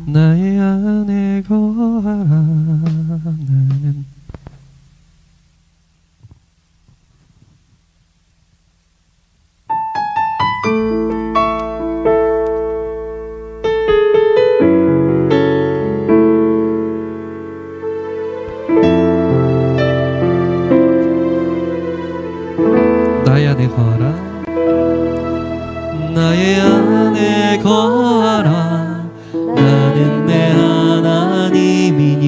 나의 안에 거하라. 나는 나의 안에 거하라. 나의 안에 거하라. 나는 내 하나님이니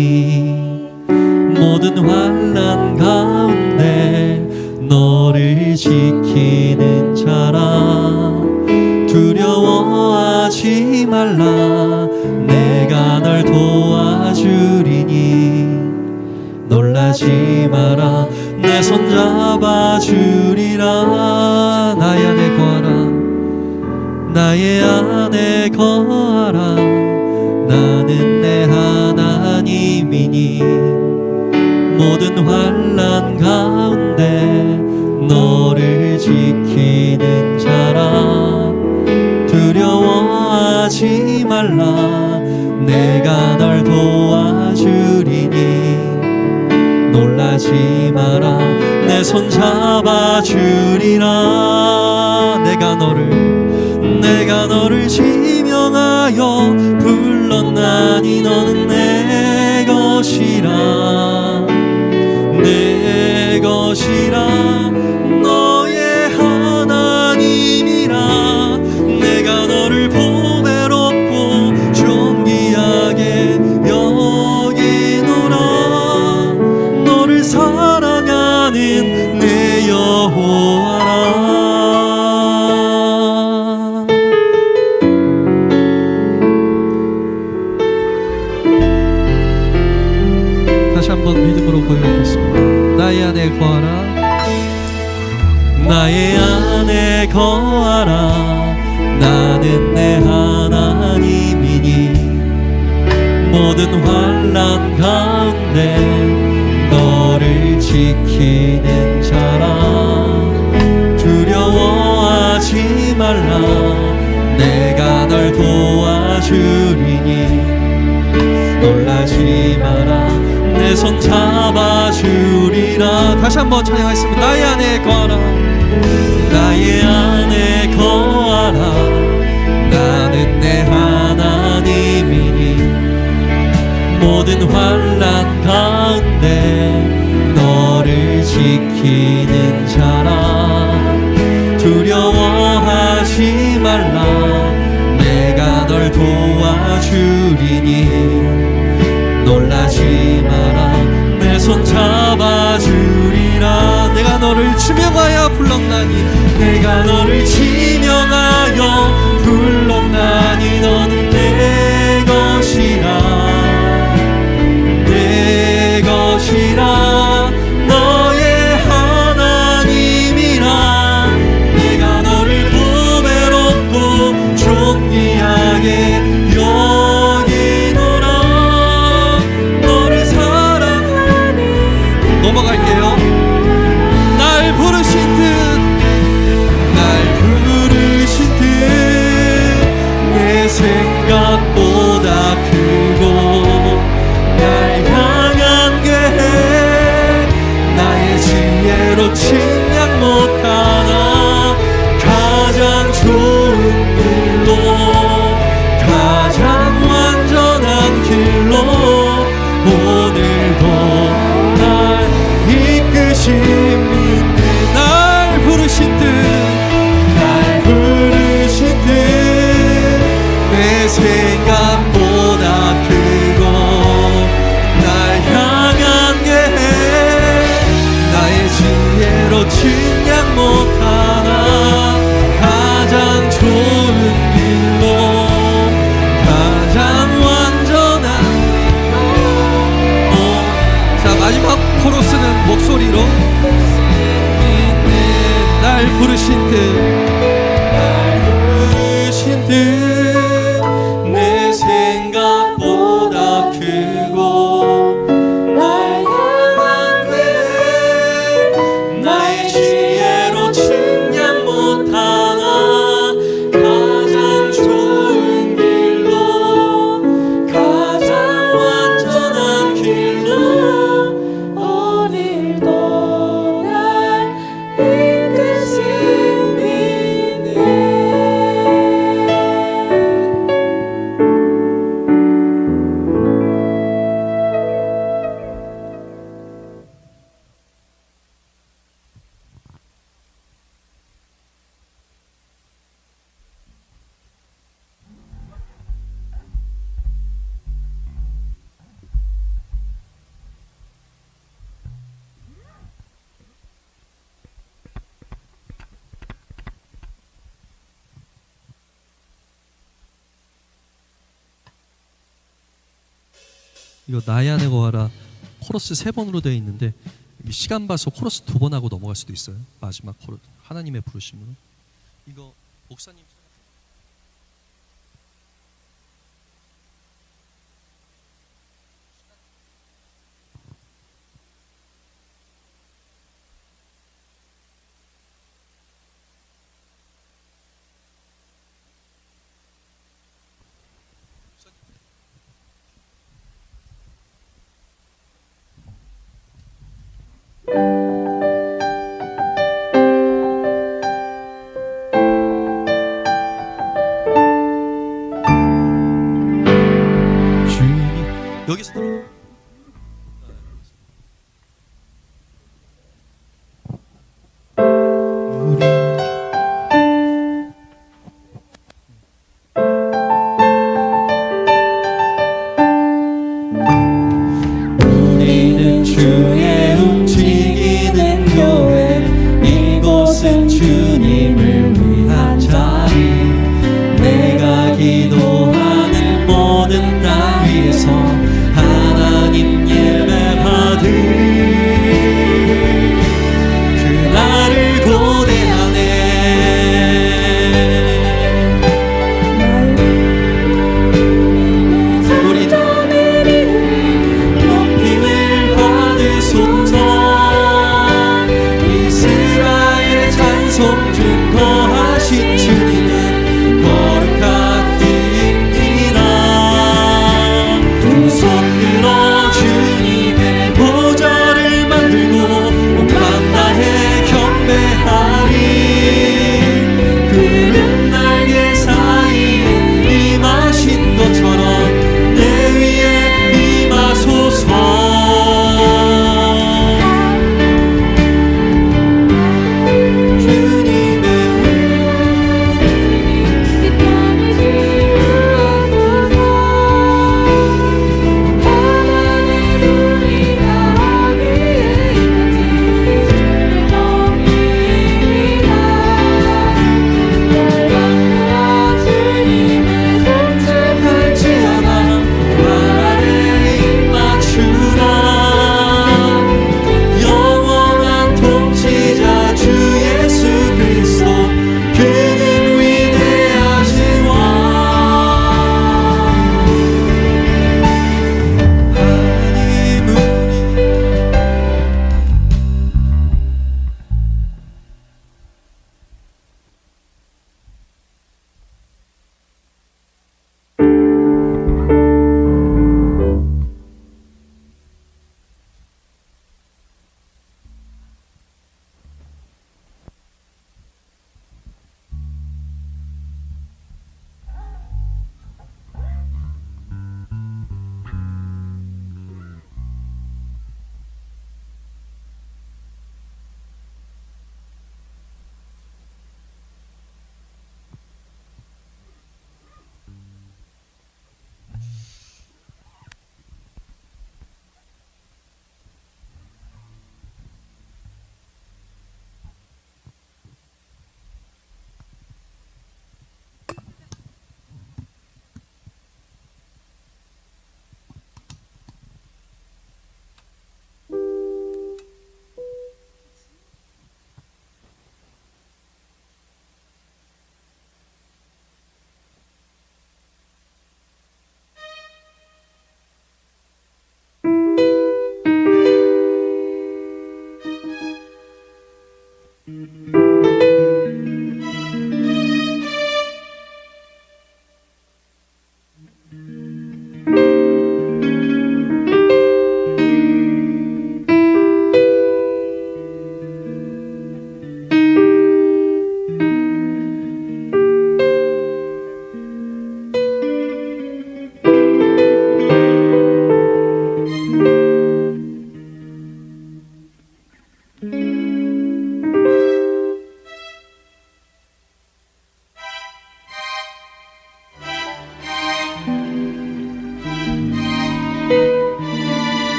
모든 환난 가운데 너를 지키는 자라. 두려워하지 말라. 내가 널 도와주리니 놀라지 마라. 내 손 잡아주리라. 나의 안에 거하라. 나의 안에 거하라. 나는 내 하나님이니 모든 환난 가운데 너를 지키는 자라. 두려워하지 말라. 내가 널 도와주리니 놀라지 마라. 내 손 잡아주리라. 내가 너를 지명하여 불렀나니 너는 내 것이라. 내 것이라. 너의 하나님이라. 내가 너를 보배롭고 존귀하게 여기노라. 너를 사랑하는 내 여호와라. 다시 한번 믿음으로 고백하겠습니다. 나의 안에 거하라. 나의 안에 거하라. 나는 내 하나님이니 모든 환난 가운데 너를 지키는 자라. 두려워하지 말라. 내가 널 도와주리니 놀라지 마라. 내 손 잡아주리라. 다시 한번 찬양하겠습니다. 나의 안에 거하라. 나의 안에 거하라. 나는 내 하나님이니 모든 환난 가운데 너를 지키는 자라. 두려워하지 말라. 내가 널 도와주리니 놀라지 마라. 내 손 잡아주리라. 내가 너를 지명하여 불렀나니 내가 너를 지명하여 불렀나니 너는 내 것이라. 내 것이라. 너의 하나님이라. 내가 너를 보배롭고 존귀하게 넘어갈게요. 날 부르신 듯 날 부르신 생각보다 크고 날 향한 계획 나의 지혜로 측량 못하나 가장 좋은 길로 가장 완전한 자 마지막 코러스는 목소리로 날 부르신 듯 내 생각보다 크고 날 향한 계획 나의 지혜로 측량 못하나 가장 좋은 길로 가장 완전한 길로 오늘도 날 이끄시네. 이거 나의 안에 거하라 코러스 3번으로 되어 있는데 시간 봐서 코러스 2번 하고 넘어갈 수도 있어요. 마지막 코러스 하나님의 부르심으로. 이거 목사님 여기서 들어. 우리는 주의 움직이는 교회 이곳은 주님을 위한 자리 내가 기도하는 모든 땅 위에서 하나님 예배받을 그날을 고대하네. 우리 다 높임을 받으소서. 이스라엘 찬송 증거하신 주님은 거룩하시니라. 두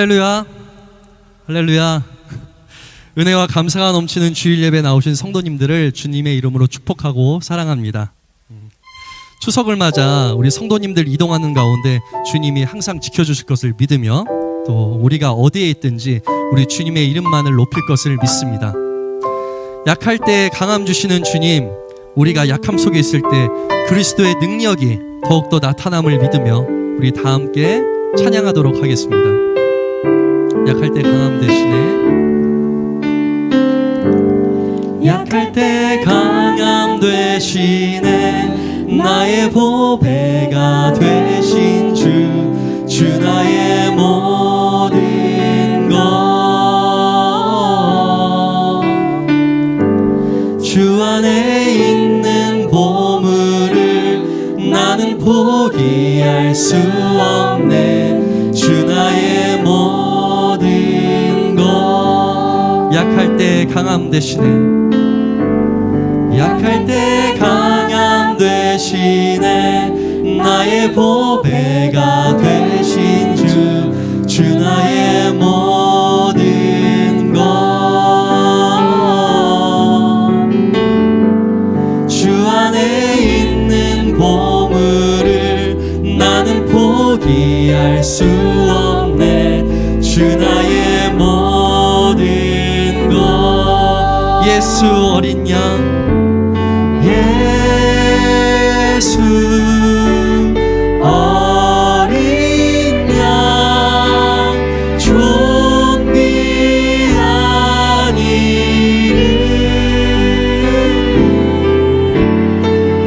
할렐루야. 할렐루야. 은혜와 감사가 넘치는 주일 예배 나오신 성도님들을 주님의 이름으로 축복하고 사랑합니다. 추석을 맞아 우리 성도님들 이동하는 가운데 주님이 항상 지켜주실 것을 믿으며 또 우리가 어디에 있든지 우리 주님의 이름만을 높일 것을 믿습니다. 약할 때 강함 주시는 주님, 우리가 약함 속에 있을 때 그리스도의 능력이 더욱더 나타남을 믿으며 우리 다 함께 찬양하도록 하겠습니다. 약할 때 강함 대신에, 약할 때 강함 되시네, 나의 보배가 되신 주 나의 모든 것, 주 안에 있는 보물을 나는 포기할 수 없네, 주 나의 모든 것. 약할 때 강함 대신에, 약할 때 강함 대신에 나의 보배가 되신 주 나의 모든 것, 주 안에 있는 보물을 나는 포기할 수 없네, 주 나의 모든 것. 예수 어린 양, 예수 어린 양, 존귀한 이름,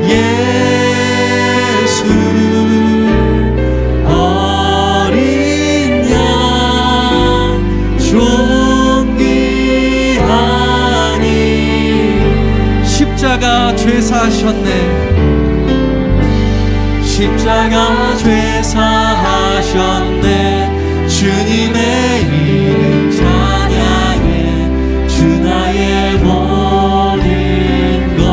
예수 어린 양, 존귀한 이름. 십자가 죄사하셨네, 십자가 죄사하셨네, 주님의 이름 찬양해, 주 나의 모든 것.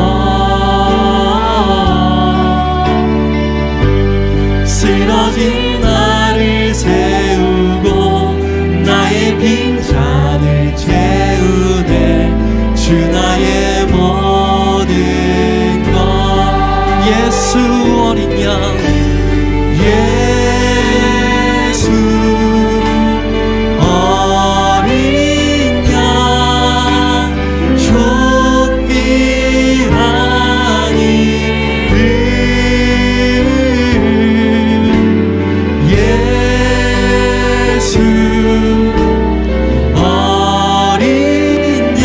쓰러진 나를 세우고 나의 빈잔을 채우네, 주 나의 모든 것. 예수 어린 양, 예수 어린 양, 존귀한 이름, 예수 어린 양,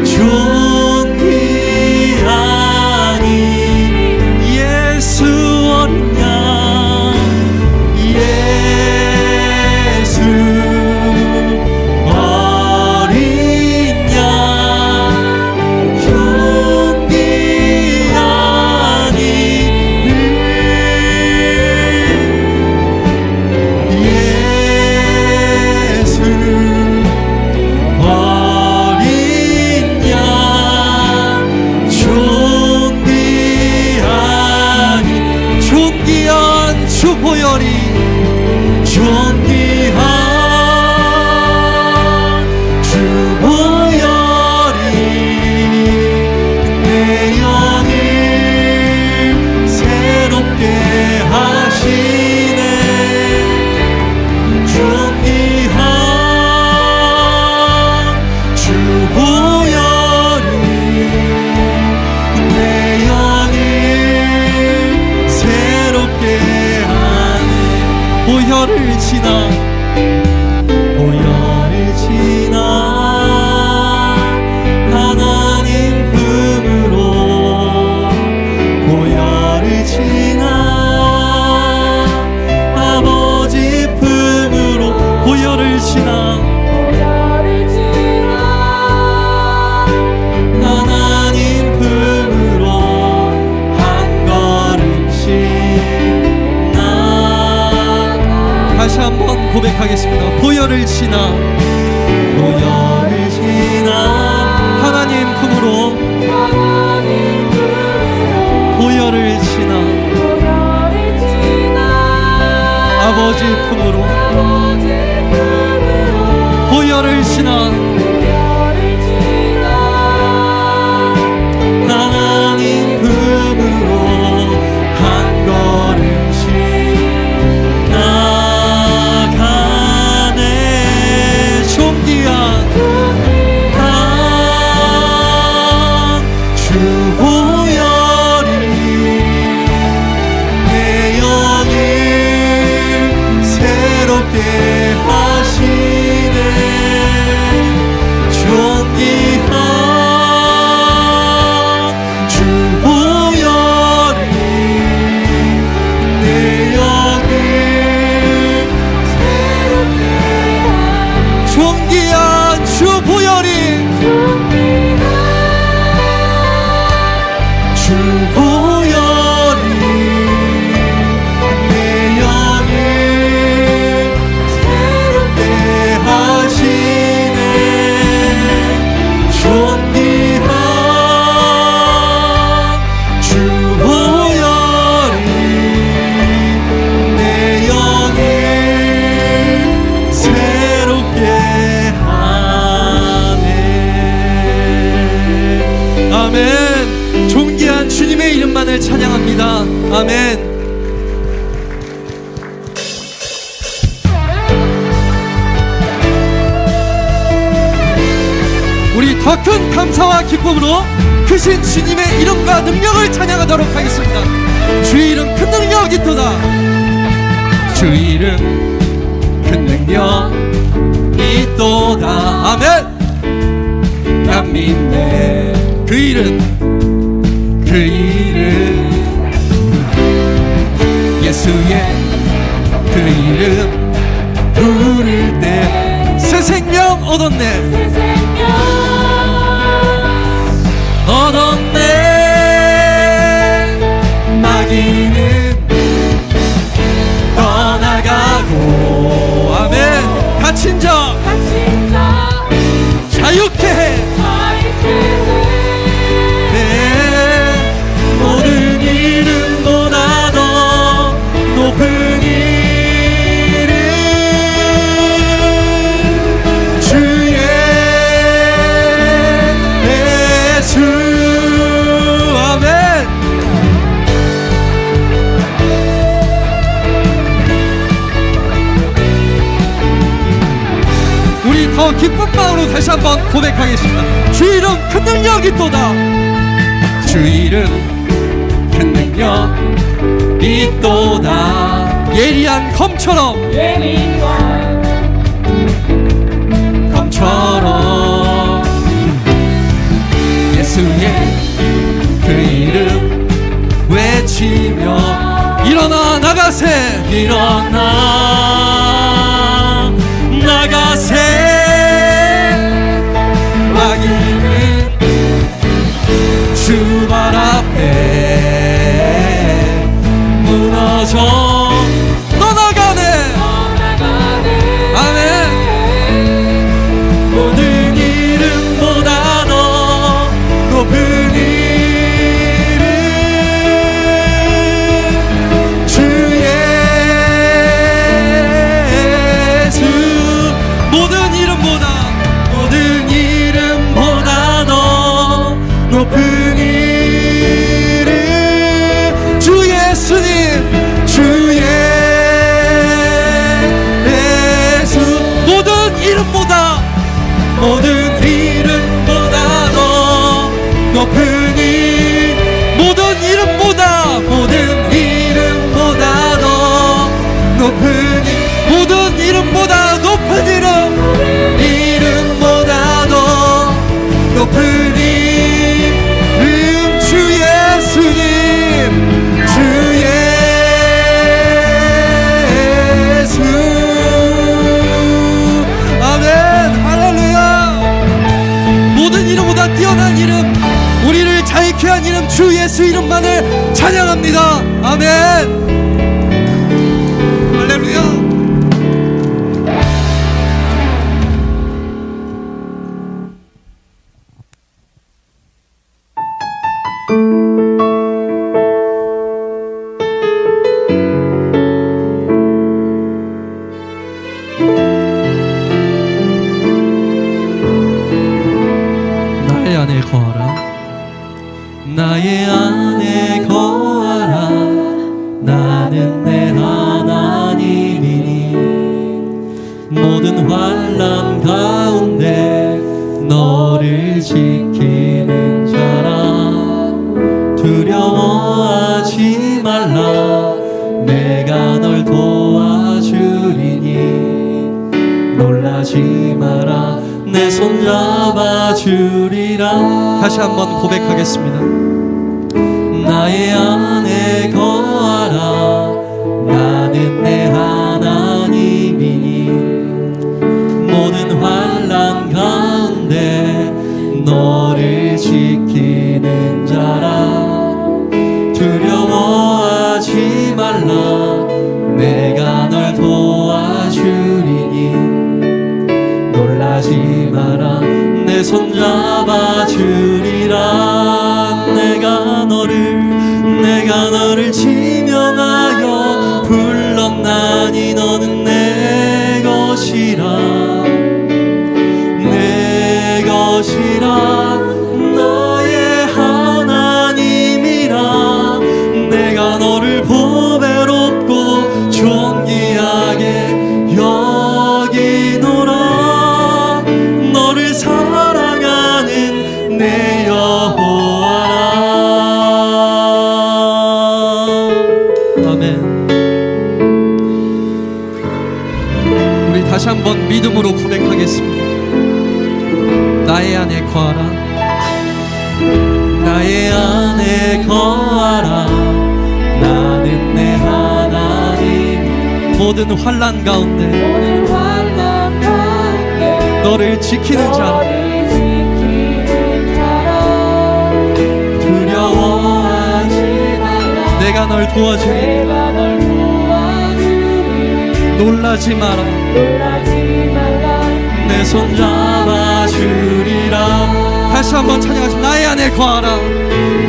존귀한 이름, 예수 어린 양, 예수 어린 양, 존귀한 이름, 예수 어린 양, 존귀한 이름. 존귀한 주 보혈이, 존귀한 주 보혈이 내 영을 새롭게 하시네, 존귀한 주 보혈이 내 영을 새롭게 하네. 보혈을 지나, 보혈을 지나 하나님 품으로, 보혈을 지나 아버지 품으로, 보혈을 지나 하나님 품으로 한 걸음씩 다시 한번 고백하겠습니다. 보혈을 지나, 보혈을 지나 하나님 품으로, 보혈을 지나 아버지 품으로 보혈을 지나 하나님 품으로 한 걸음씩 나가네. 존귀한 주 보혈이 내 영을 새롭게 하시네. 존귀한 주 보혈이 내 영을 새롭게 존귀한 주 보혈이 주 보혈이 내 영을 새롭게 하시네. 존귀한 주 보혈이 내 영을 새롭게 하네. 아멘. 존귀한 주님의 이름만을 찬양합니다. 아멘. 우리 더 큰 감사와 기쁨으로 크신 주님의 이름과 능력을 찬양하도록 하겠습니다. 주의 이름 큰 능력 있도다. 주 이름 큰 능력 있도다. 아멘. 난 믿네. 그 이름 예수의 그 이름 부를 때 새 생명 얻었네. 마귀는 떠나가고 아멘. 갇힌 자 자유케 해. 모든 이름보다 더 높은 이름 주 예수. 아멘. 우리 더 기쁜 마음으로 다시 한번 고백하겠습니다. 주 이름 큰 능력 있도다. 주 이름 큰 능력 있도다. 예리한 검처럼 예수의 그 이름 외치며 일어나 나가세. 일어나 나가세. 마귀는 주 발 앞에 무너져 떠나가네. 아멘. 모든 이름보다 더 높은 이름 주 예수. 모든 이름보다 더 높은 이름 주 예수님. 주 예수. 모든 이름보다 더 높은 이름 모든 이름보다 더 높은 이름 모든 이름보다 높은 이름보다 더 높은 이름 주 예수님. 주 예수. 아멘. 할렐루야. 모든 이름보다 뛰어난 이름, 우리를 자유케 한 이름 주 예수 이름만을 찬양합니다. 아멘. 할렐루야. 거하라. 나의 안에 거하라. 나는 내 하나님이니 모든 환난 가운데 너를 지키는 자라. 두려워하지 말라. 내가 널 도와주리니 놀라지 마라. 내 손 잡아주리라. 다시 한번 고백하겠습니다. 나의 안에 거하라. 나는 내 하나님이니 모든 환난 가운데 너를 지키는 자라. 두려워하지 말라. 내가 널 도와주리니 놀라지 마라. 내 손 잡아주리라. 내가 너를 지명하여 불렀나니 너는 내 것이라. 내 것이라. 너의 하나님이라. 내가 너를 보배롭고 존귀하게 여기노라. 너를 사랑하는 내 여호와라. 아멘. 우리 다시 한번 믿음으로 고백하겠습니다. 나의 안에 거하라. 나의 안에 거하라. 나는 내 하나님 모든 환난 가운데 너를 지키는 자라. 두려워하지 말라. 내가 널 도와주리. 놀라지 마라. 내 손 잡아주리라. 다시 한번 찬양하십니다. 나의 안에 거하라.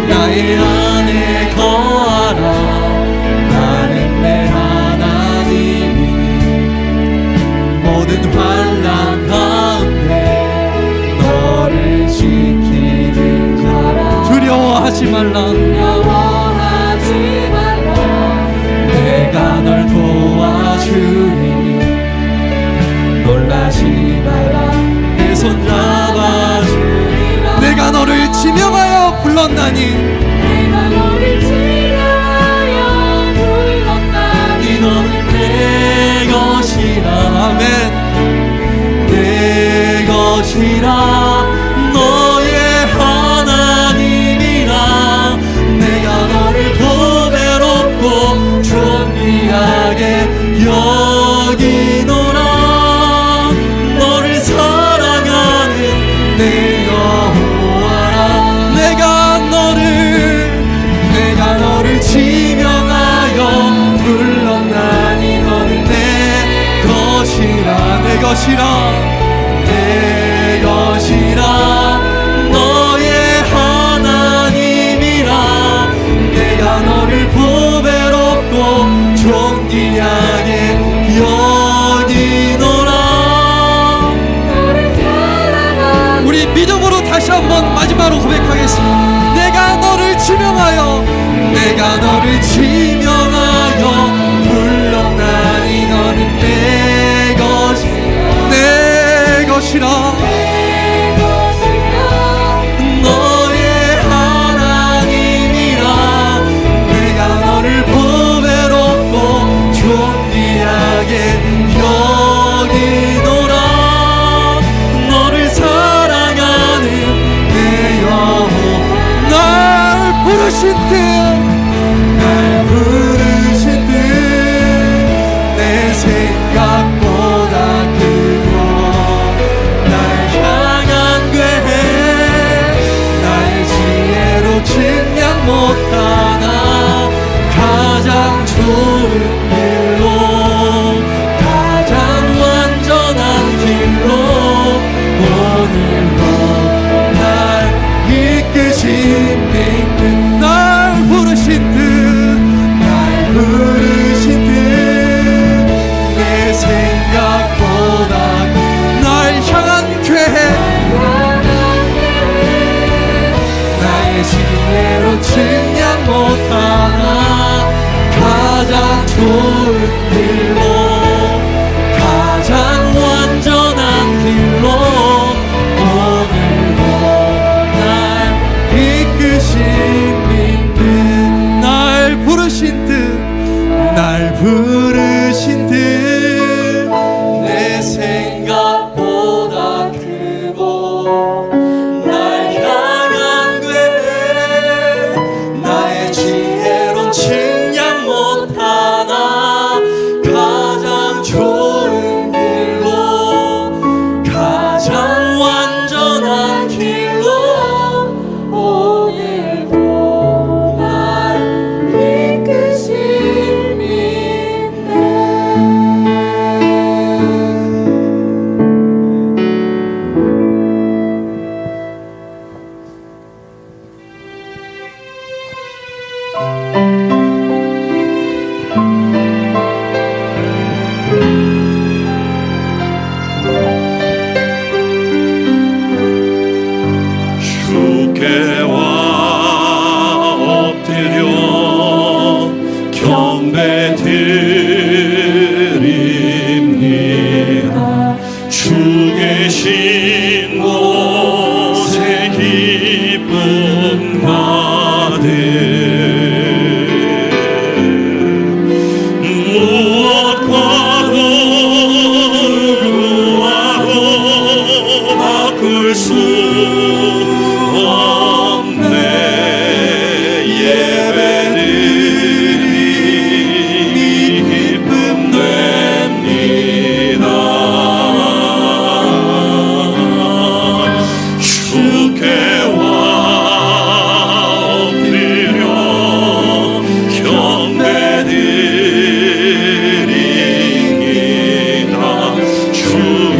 나의 안에 거하라. 나는 내 하나님이니 모든 환난 가운데 너를 지키는 자라. 두려워하지 말라. 내가 널 도와주리니 놀라지 마라. 내 손 잡아주리라. 내가 너를 지명하여 불렀나니 내가 너를 지명하여 불렀나니 너는 내 것이라. 아멘. 내 것이라. 너의 하나님이라. 내가 너를 보배롭고 존귀하게 여기노라. 너를 사랑하는 내 여호와라. 내가 너를 지명하여 불렀나니 너는 내 것이라. 내 것이라. 내 것이라. 너의 하나님이라. 내가 너를 보배롭고 존귀하게 여기노라. 너를 사랑하는 우리 믿음으로 다시 한번 마지막으로 고백하겠습니다. 내가 너를 지명하여 불렀나니 너는 내 것이라. 너의 하나님이라. 내가 너를 보배롭고 존귀하게 여기노라. 너를 사랑하는 내 여호와. 날 부르신 때 내 생각보다 크고 날 향한 괴해 나의 지혜로 측량 못하나 가장 좋은 길로 가장 완전한 길로 오늘도 날 이끄신 믿는 날 지혜로 측량 못하나 가장 좋은 길로 가장 완전한 길로 오늘도 날 이끄신 날 부르신 듯 내 생각보다 크고 날 향한 궤 나의 지혜로 측량 못하나 가장 좋은 길로 가장 완전한 길로 오늘도 날 주께 와 엎드려 경배드립니다. 주 계신 곳에 기쁨 가득 무엇과도 누구와도 바꿀 수 없네. 예배드림이 기쁨 됩니다. 주께 와 엎드려 경배드립니다. 주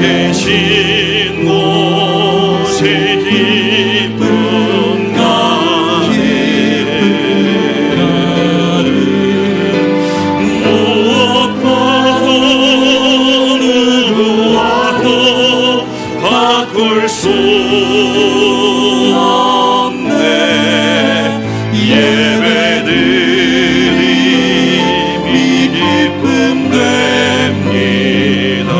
계신 곳에 기쁨 가득 무엇과도 누구와도 바꿀 수 없네. 예배드림이 기쁨 됩니다.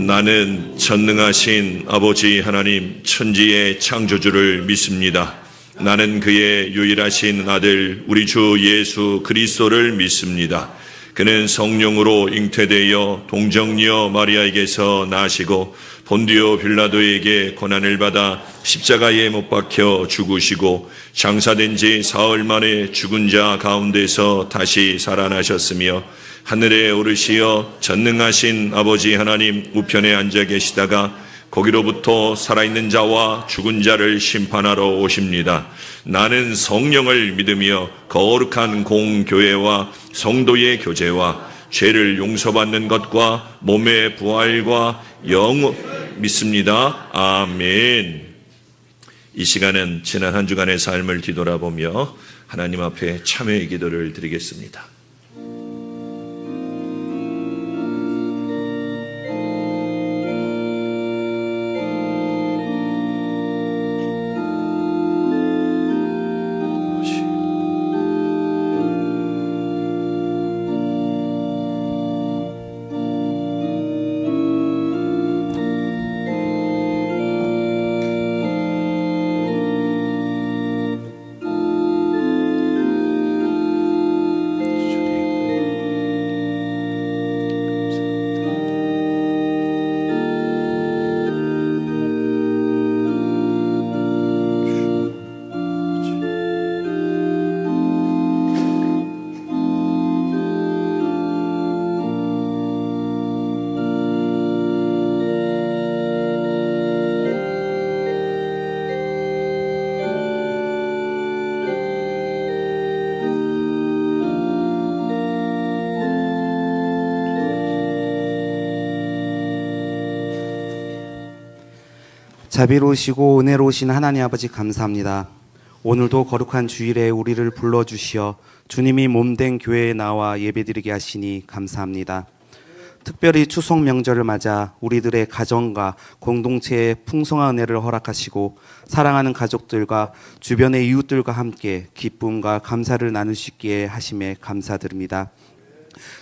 나는 전능하신 아버지 하나님 천지의 창조주를 믿습니다. 나는 그의 유일하신 아들 우리 주 예수 그리스도를 믿습니다. 그는 성령으로 잉태되어 동정녀 마리아에게서 나시고 본디오 빌라도에게 고난을 받아 십자가에 못 박혀 죽으시고 장사된 지 사흘 만에 죽은 자 가운데서 다시 살아나셨으며 하늘에 오르시어 전능하신 아버지 하나님 우편에 앉아 계시다가 거기로부터 살아있는 자와 죽은 자를 심판하러 오십니다. 나는 성령을 믿으며 거룩한 공교회와 성도의 교제와 죄를 용서받는 것과 몸의 부활과 영원 믿습니다. 아멘. 이 시간은 지난 한 주간의 삶을 뒤돌아보며 하나님 앞에 참회의 기도를 드리겠습니다. 자비로우시고 은혜로우신 하나님 아버지 감사합니다. 오늘도 거룩한 주일에 우리를 불러주시어 주님이 몸된 교회에 나와 예배드리게 하시니 감사합니다. 특별히 추석 명절을 맞아 우리들의 가정과 공동체에 풍성한 은혜를 허락하시고 사랑하는 가족들과 주변의 이웃들과 함께 기쁨과 감사를 나눌 수 있게 하심에 감사드립니다.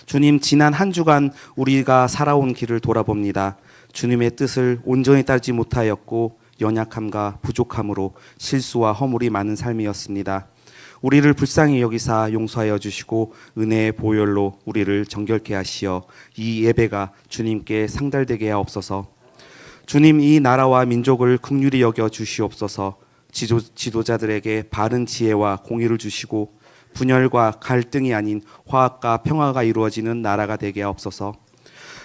주님, 지난 한 주간 우리가 살아온 길을 돌아봅니다. 주님의 뜻을 온전히 따르지 못하였고 연약함과 부족함으로 실수와 허물이 많은 삶이었습니다. 우리를 불쌍히 여기사 용서하여 주시고 은혜의 보혈로 우리를 정결케 하시어 이 예배가 주님께 상달되게 하옵소서. 주님, 이 나라와 민족을 긍휼히 여겨 주시옵소서. 지도자들에게 바른 지혜와 공의를 주시고 분열과 갈등이 아닌 화합과 평화가 이루어지는 나라가 되게 하옵소서.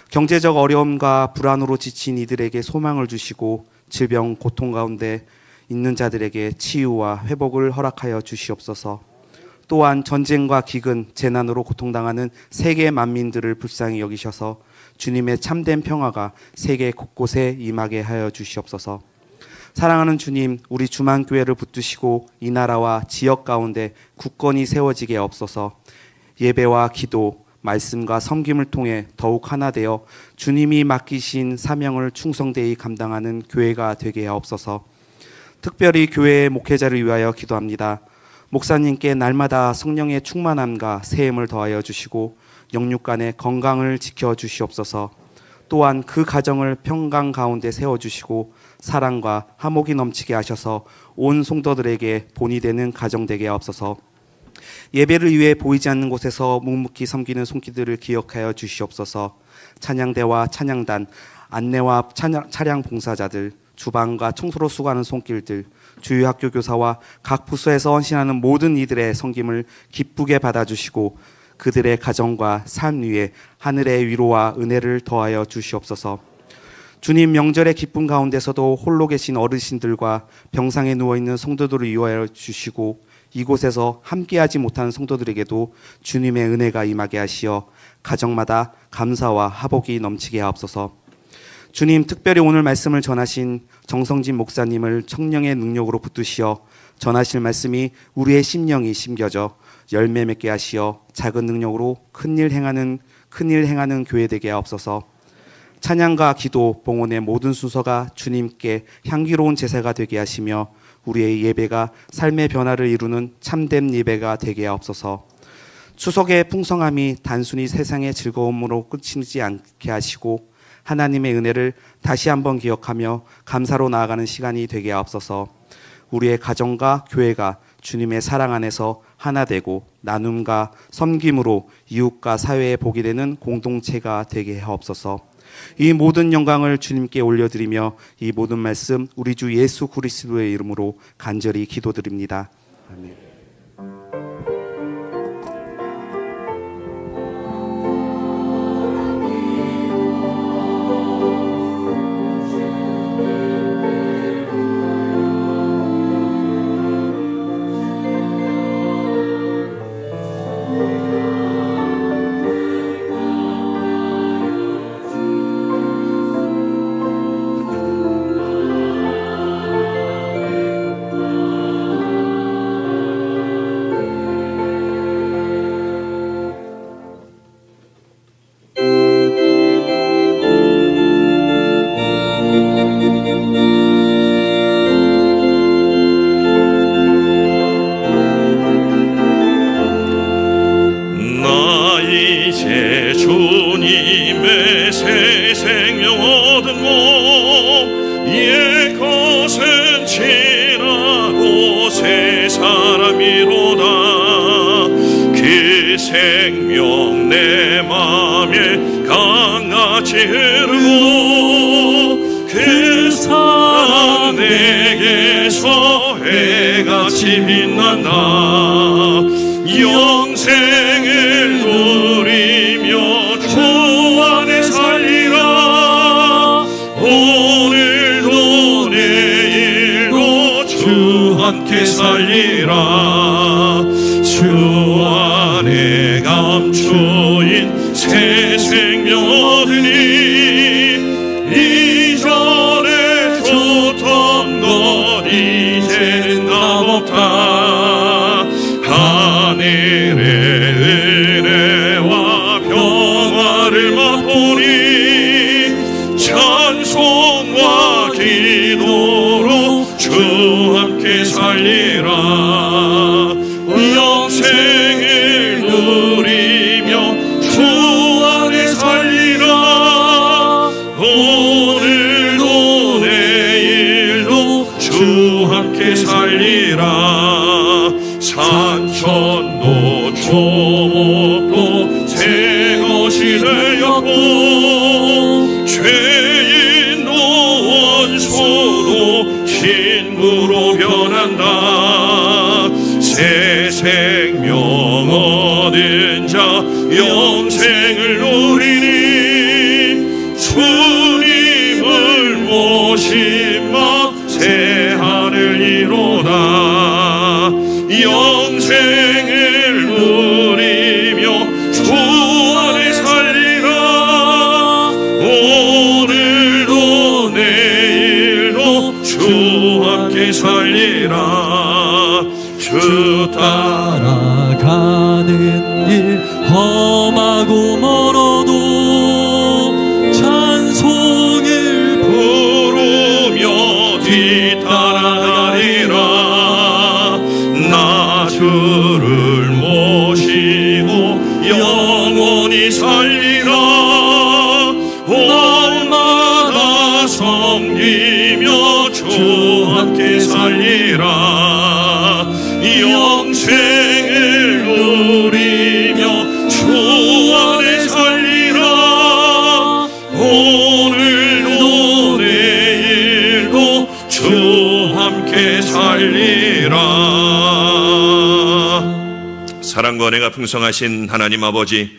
경제적 어려움과 불안으로 지친 이들에게 소망을 주시고 질병 고통 가운데 있는 자들에게 치유와 회복을 허락하여 주시옵소서. 또한 전쟁과 기근, 재난으로 고통당하는 세계 만민들을 불쌍히 여기셔서 주님의 참된 평화가 세계 곳곳에 임하게 하여 주시옵소서. 사랑하는 주님, 우리 주만교회를 붙드시고 이 나라와 지역 가운데 굳건히 세워지게 하옵소서. 예배와 기도, 말씀과 섬김을 통해 더욱 하나 되어 주님이 맡기신 사명을 충성되이 감당하는 교회가 되게 하옵소서. 특별히 교회의 목회자를 위하여 기도합니다. 목사님께 날마다 성령의 충만함과 세임을 더하여 주시고 영육간의 건강을 지켜 주시옵소서. 또한 그 가정을 평강 가운데 세워주시고 사랑과 화목이 넘치게 하셔서 온 성도들에게 본이 되는 가정 되게 하옵소서. 예배를 위해 보이지 않는 곳에서 묵묵히 섬기는 손길들을 기억하여 주시옵소서. 찬양대와 찬양단, 안내와 차량 봉사자들, 주방과 청소로 수고하는 손길들, 주유학교 교사와 각 부서에서 헌신하는 모든 이들의 섬김을 기쁘게 받아주시고 그들의 가정과 삶 위에 하늘의 위로와 은혜를 더하여 주시옵소서. 주님, 명절의 기쁨 가운데서도 홀로 계신 어르신들과 병상에 누워있는 성도들을 위하여 주시고 이곳에서 함께하지 못하는 성도들에게도 주님의 은혜가 임하게 하시어 가정마다 감사와 화복이 넘치게 하옵소서. 주님, 특별히 오늘 말씀을 전하신 정성진 목사님을 성령의 능력으로 붙드시어 전하실 말씀이 우리의 심령이 심겨져 열매 맺게 하시어 작은 능력으로 큰일 행하는 교회 되게 하옵소서. 찬양과 기도, 봉헌의 모든 순서가 주님께 향기로운 제사가 되게 하시며 우리의 예배가 삶의 변화를 이루는 참된 예배가 되게 하옵소서. 추석의 풍성함이 단순히 세상의 즐거움으로 끝이지 않게 하시고 하나님의 은혜를 다시 한번 기억하며 감사로 나아가는 시간이 되게 하옵소서. 우리의 가정과 교회가 주님의 사랑 안에서 하나 되고 나눔과 섬김으로 이웃과 사회에 복이 되는 공동체가 되게 하옵소서. 이 모든 영광을 주님께 올려드리며 이 모든 말씀 우리 주 예수 그리스도의 이름으로 간절히 기도드립니다. 아멘. 생명 내 맘에 강같이 흐르고 그 사랑 내게서 해같이 빛난다. 영생을 누리며 주 안에 살리라. 오늘도 내일도 주 함께 살리라. 주 안에 감추인 새 생명 얻으니 이전에 줬던 것 이젠 값없다. 하늘의 은혜와 평화를 맛보니 죄인도 원수도 친구로 변한다. 새 생명 얻은 자 영생을 누리니 주님을 모시마 새 하늘 이로다. 영생을 누리며 주 안에 살리라. 오늘도 내일도 주 함께 살리라. 주 따라가는 길 험하고 멀어도 찬송을 부르며 뒤따라가리라. 나 주를 모시고 영원히 살리라. 날마다 섬기며 주 함께 살리라. 영생을 누리며 주 안에 살리라. 오늘도 내일도 주 함께 살리라. 사랑과 은혜가 풍성하신 하나님 아버지,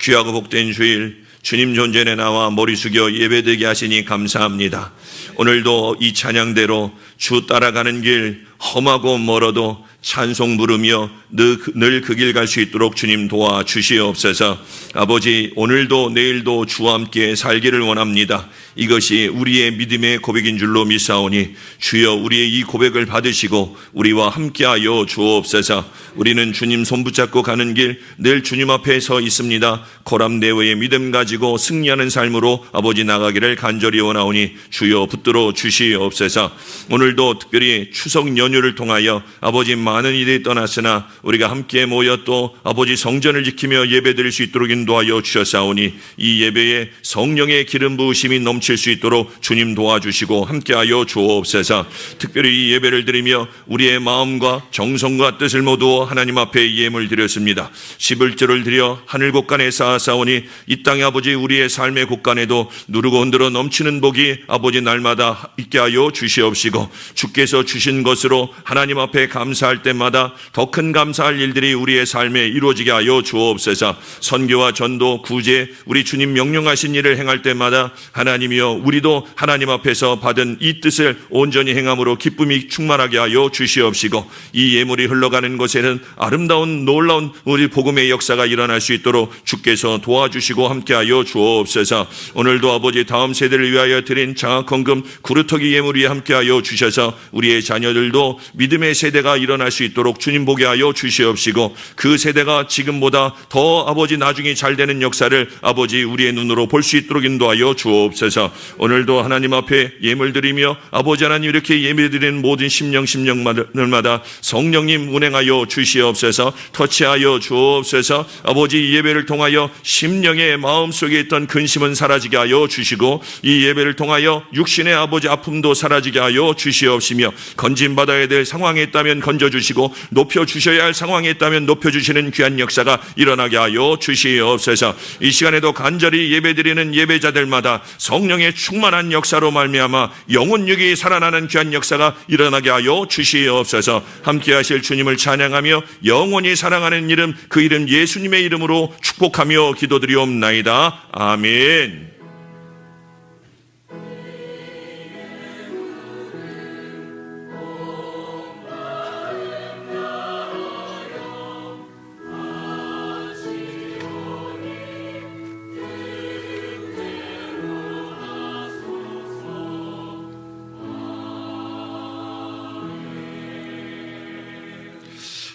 귀하고 복된 주일 주님 존전에 나와 머리 숙여 예배드리게 하시니 감사합니다. 오늘도 이 찬양대로 주 따라가는 길 험하고 멀어도 찬송 부르며 늘 그 길 갈 수 있도록 주님 도와주시옵소서. 아버지, 오늘도 내일도 주와 함께 살기를 원합니다. 이것이 우리의 믿음의 고백인 줄로 믿사오니 주여 우리의 이 고백을 받으시고 우리와 함께하여 주옵소서. 우리는 주님 손 붙잡고 가는 길 늘 주님 앞에 서 있습니다. 고람내외의 믿음 가지고 승리하는 삶으로 아버지 나가기를 간절히 원하오니 주여 붙들어 주시옵소서. 오늘도 특별히 추석 연휴를 통하여 아버지 많은 일이 떠났으나 우리가 함께 모여 또 아버지 성전을 지키며 예배드릴 수 있도록 인도하여 주셨사오니 이 예배에 성령의 기름 부으심이 넘칠 수 있도록 주님 도와주시고 함께하여 주옵소서. 특별히 이 예배를 드리며 우리의 마음과 정성과 뜻을 모두 하나님 앞에 예물 드렸습니다. 11조를 드려 하늘 곳간에 쌓아싸오니 이 땅의 아버지 우리의 삶의 곳간에도 누르고 흔들어 넘치는 복이 아버지 날마다 있게 하여 주시옵시고 주께서 주신 것으로 하나님 앞에 감사할 때마다 더 큰 감사할 일들이 우리의 삶에 이루어지게 하여 주옵소서. 선교와 전도, 구제, 우리 주님 명령하신 일을 행할 때마다 하나님이여 우리도 하나님 앞에서 받은 이 뜻을 온전히 행함으로 기쁨이 충만하게 하여 주시옵시고 이 예물이 흘러가는 곳에는 아름다운 놀라운 우리 복음의 역사가 일어날 수 있도록 주께서 도와주시고 함께하여 주옵소서. 오늘도 아버지 다음 세대를 위하여 드린 장학헌금 구루터기 예물이 함께하여 주셔서 우리의 자녀들도 믿음의 세대가 일어날 수 있도록 주님 보게 하여 주시옵시고 그 세대가 지금보다 더 아버지 나중에 잘 되는 역사를 아버지 우리의 눈으로 볼 수 있도록 인도하여 주옵소서. 오늘도 하나님 앞에 예물 드리며 아버지 하나님 이렇게 예배 드리는 모든 심령마다 성령님 운행하여 주시옵소서. 터치하여 주옵소서. 아버지 이 예배를 통하여 심령의 마음속에 있던 근심은 사라지게 하여 주시고 이 예배를 통하여 육신의 아버지 아픔도 사라지게 하여 주시옵시며 건진받아야 될 상황에 있다면 건져주시고 높여주셔야 할 상황에 있다면 높여주시는 귀한 역사가 일어나게 하여 주시옵소서. 이 시간에도 간절히 예배드리는 예배자들마다 성령의 충만한 역사로 말미암아 영혼육이 살아나는 귀한 역사가 일어나게 하여 주시옵소서. 함께하실 주님을 찬양하며 영원히 사랑하는 이름 그 이름 예수님의 이름으로 축복하며 기도드리옵나이다. 아멘.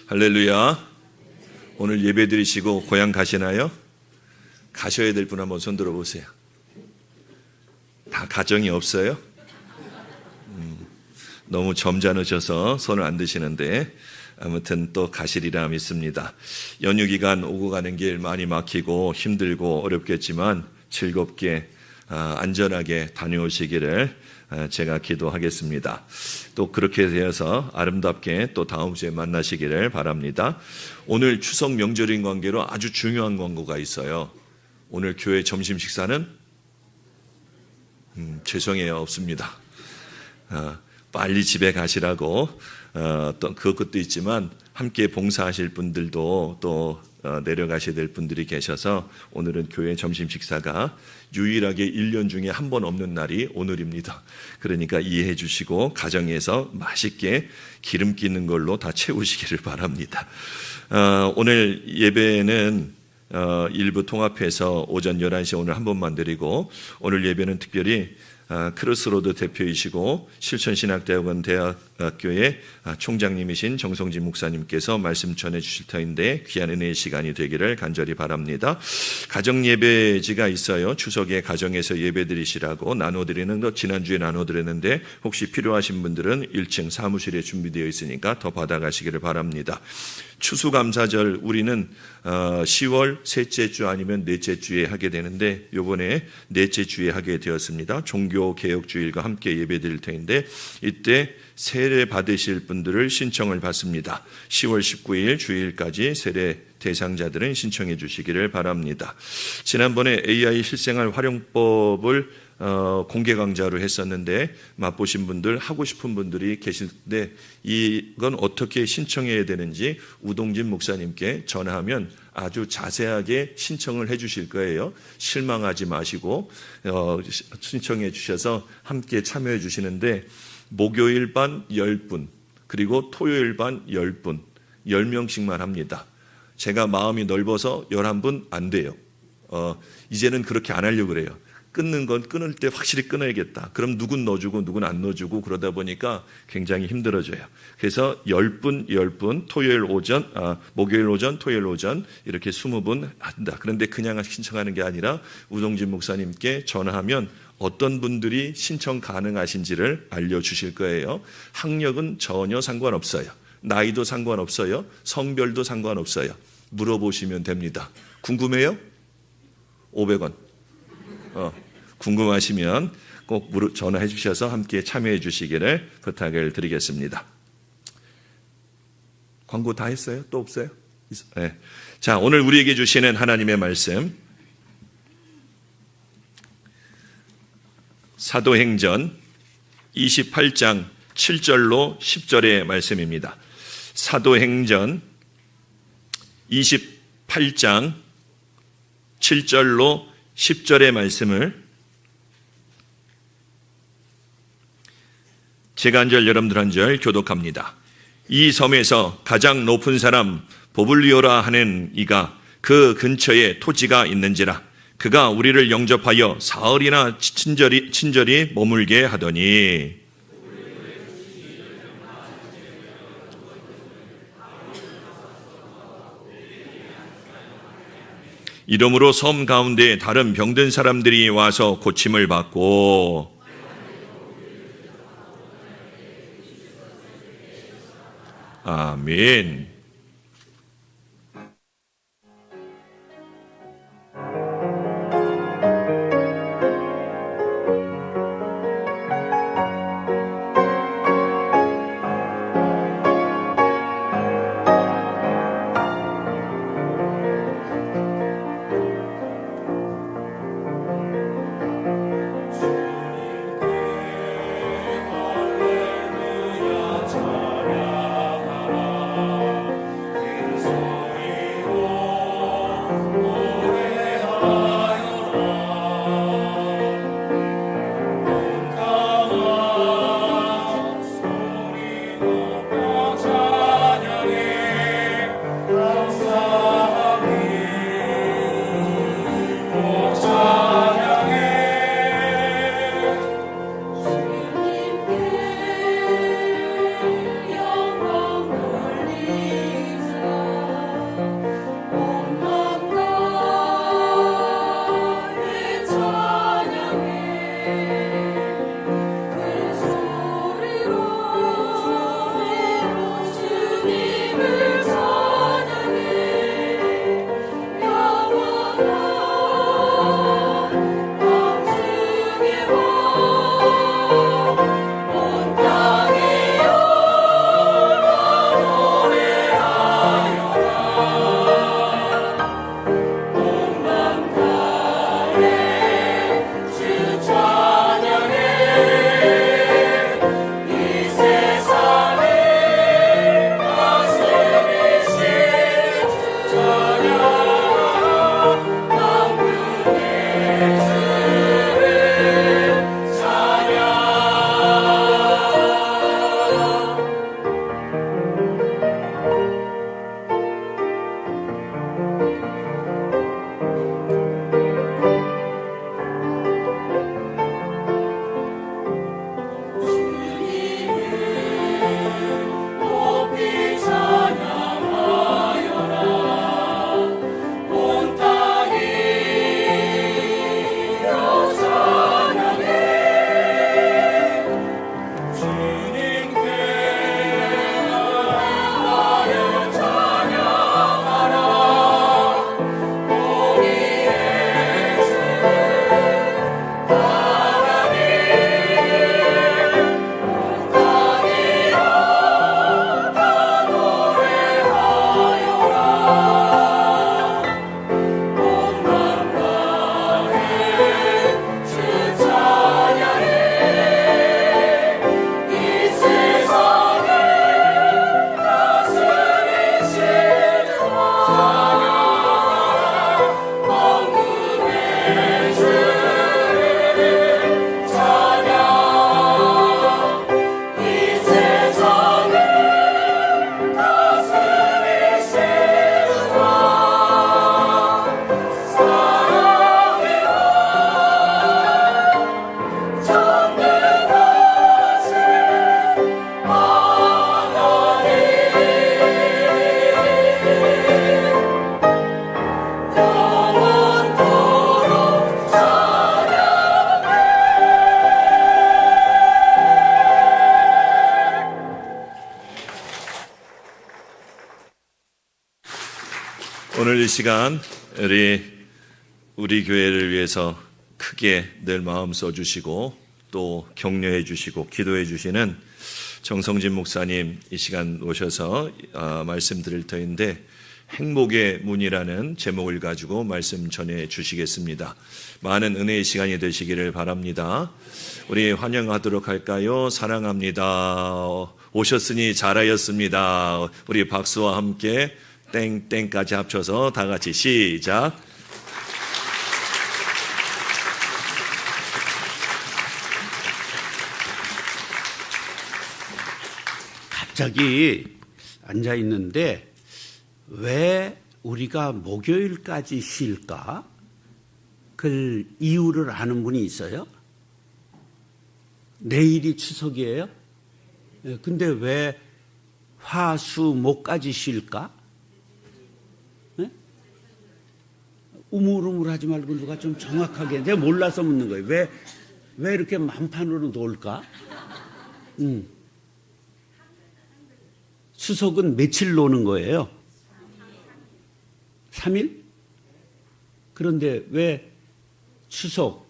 할렐루야. 오늘 예배 드리시고 고향 가시나요? 가셔야 될 분 한번 손 들어보세요. 다 가정이 없어요? 너무 점잖으셔서 손을 안 드시는데 아무튼 또 가시리라 믿습니다. 연휴 기간 오고 가는 길 많이 막히고 힘들고 어렵겠지만 즐겁게 안전하게 다녀오시기를 제가 기도하겠습니다. 또 그렇게 되어서 아름답게 또 다음 주에 만나시기를 바랍니다. 오늘 추석 명절인 관계로 아주 중요한 광고가 있어요. 오늘 교회 점심 식사는 죄송해요, 없습니다. 빨리 집에 가시라고 또 그것도 있지만 함께 봉사하실 분들도 또 내려가셔야 될 분들이 계셔서 오늘은 교회 점심 식사가 유일하게 1년 중에 한 번 없는 날이 오늘입니다. 그러니까 이해해 주시고 가정에서 맛있게 기름 끼는 걸로 다 채우시기를 바랍니다. 오늘 예배는 일부 통합해서 오전 11시 오늘 한 번만 드리고, 오늘 예배는 특별히 크로스로드 대표이시고 실천신학대학원 대학교의 총장님이신 정성진 목사님께서 말씀 전해 주실 터인데 귀한 은혜의 시간이 되기를 간절히 바랍니다. 가정 예배지가 있어요. 추석에 가정에서 예배 드리시라고 나눠드리는 것 지난주에 나눠드렸는데, 혹시 필요하신 분들은 1층 사무실에 준비되어 있으니까 더 받아가시기를 바랍니다. 추수감사절 우리는 10월 셋째 주 아니면 넷째 주에 하게 되는데, 요번에 넷째 주에 하게 되었습니다. 종교개혁주일과 함께 예배 드릴 텐데, 이때 세례 받으실 분들을 신청을 받습니다. 10월 19일 주일까지 세례 대상자들은 신청해 주시기를 바랍니다. 지난번에 AI 실생활 활용법을 공개 강좌로 했었는데 맛보신 분들, 하고 싶은 분들이 계신데 이건 어떻게 신청해야 되는지 우동진 목사님께 전화하면 아주 자세하게 신청을 해 주실 거예요. 실망하지 마시고 신청해 주셔서 함께 참여해 주시는데, 목요일 반 10분, 그리고 토요일 반 10분, 10명씩만 합니다. 제가 마음이 넓어서 11분 안 돼요. 이제는 그렇게 안 하려고 그래요. 끊는 건 끊을 때 확실히 끊어야겠다. 그럼 누군 넣어주고 누군 안 넣어주고 그러다 보니까 굉장히 힘들어져요. 그래서 10분, 토요일 오전, 목요일 오전, 토요일 오전 이렇게 20분 한다. 그런데 그냥 신청하는 게 아니라 우동진 목사님께 전화하면 어떤 분들이 신청 가능하신지를 알려주실 거예요. 학력은 전혀 상관없어요. 나이도 상관없어요. 성별도 상관없어요. 물어보시면 됩니다. 궁금해요? 500원. 궁금하시면 꼭 전화해 주셔서 함께 참여해 주시기를 부탁을 드리겠습니다. 광고 다 했어요? 또 없어요? 네. 자, 오늘 우리에게 주시는 하나님의 말씀, 사도행전 28장 7절로 10절의 말씀입니다. 사도행전 28장 7절로 10절의 말씀을 제가 한 절 여러분들 한 절 교독합니다. 이 섬에서 가장 높은 사람 보블리오라 하는 이가 그 근처에 토지가 있는지라 그가 우리를 영접하여 사흘이나 친절히 머물게 하더니, 이러므로 섬 가운데 다른 병든 사람들이 와서 고침을 받고, 아멘. 오늘 이 시간 우리 교회를 위해서 크게 늘 마음 써주시고 또 격려해 주시고 기도해 주시는 정성진 목사님 이 시간 오셔서 말씀 드릴 터인데 행복의 문이라는 제목을 가지고 말씀 전해 주시겠습니다. 많은 은혜의 시간이 되시기를 바랍니다. 우리 환영하도록 할까요? 사랑합니다. 오셨으니 잘하였습니다. 우리 박수와 함께 땡땡까지 합쳐서 다 같이 시작. 갑자기 앉아 있는데 왜 우리가 목요일까지 쉴까? 그 이유를 아는 분이 있어요? 내일이 추석이에요? 근데 왜 화, 수, 목까지 쉴까? 네? 우물우물하지 말고 누가 좀 정확하게, 내가 몰라서 묻는 거예요. 왜 이렇게 만판으로 놀까? 추석은 며칠 노는 거예요? 3일? 그런데 왜 추석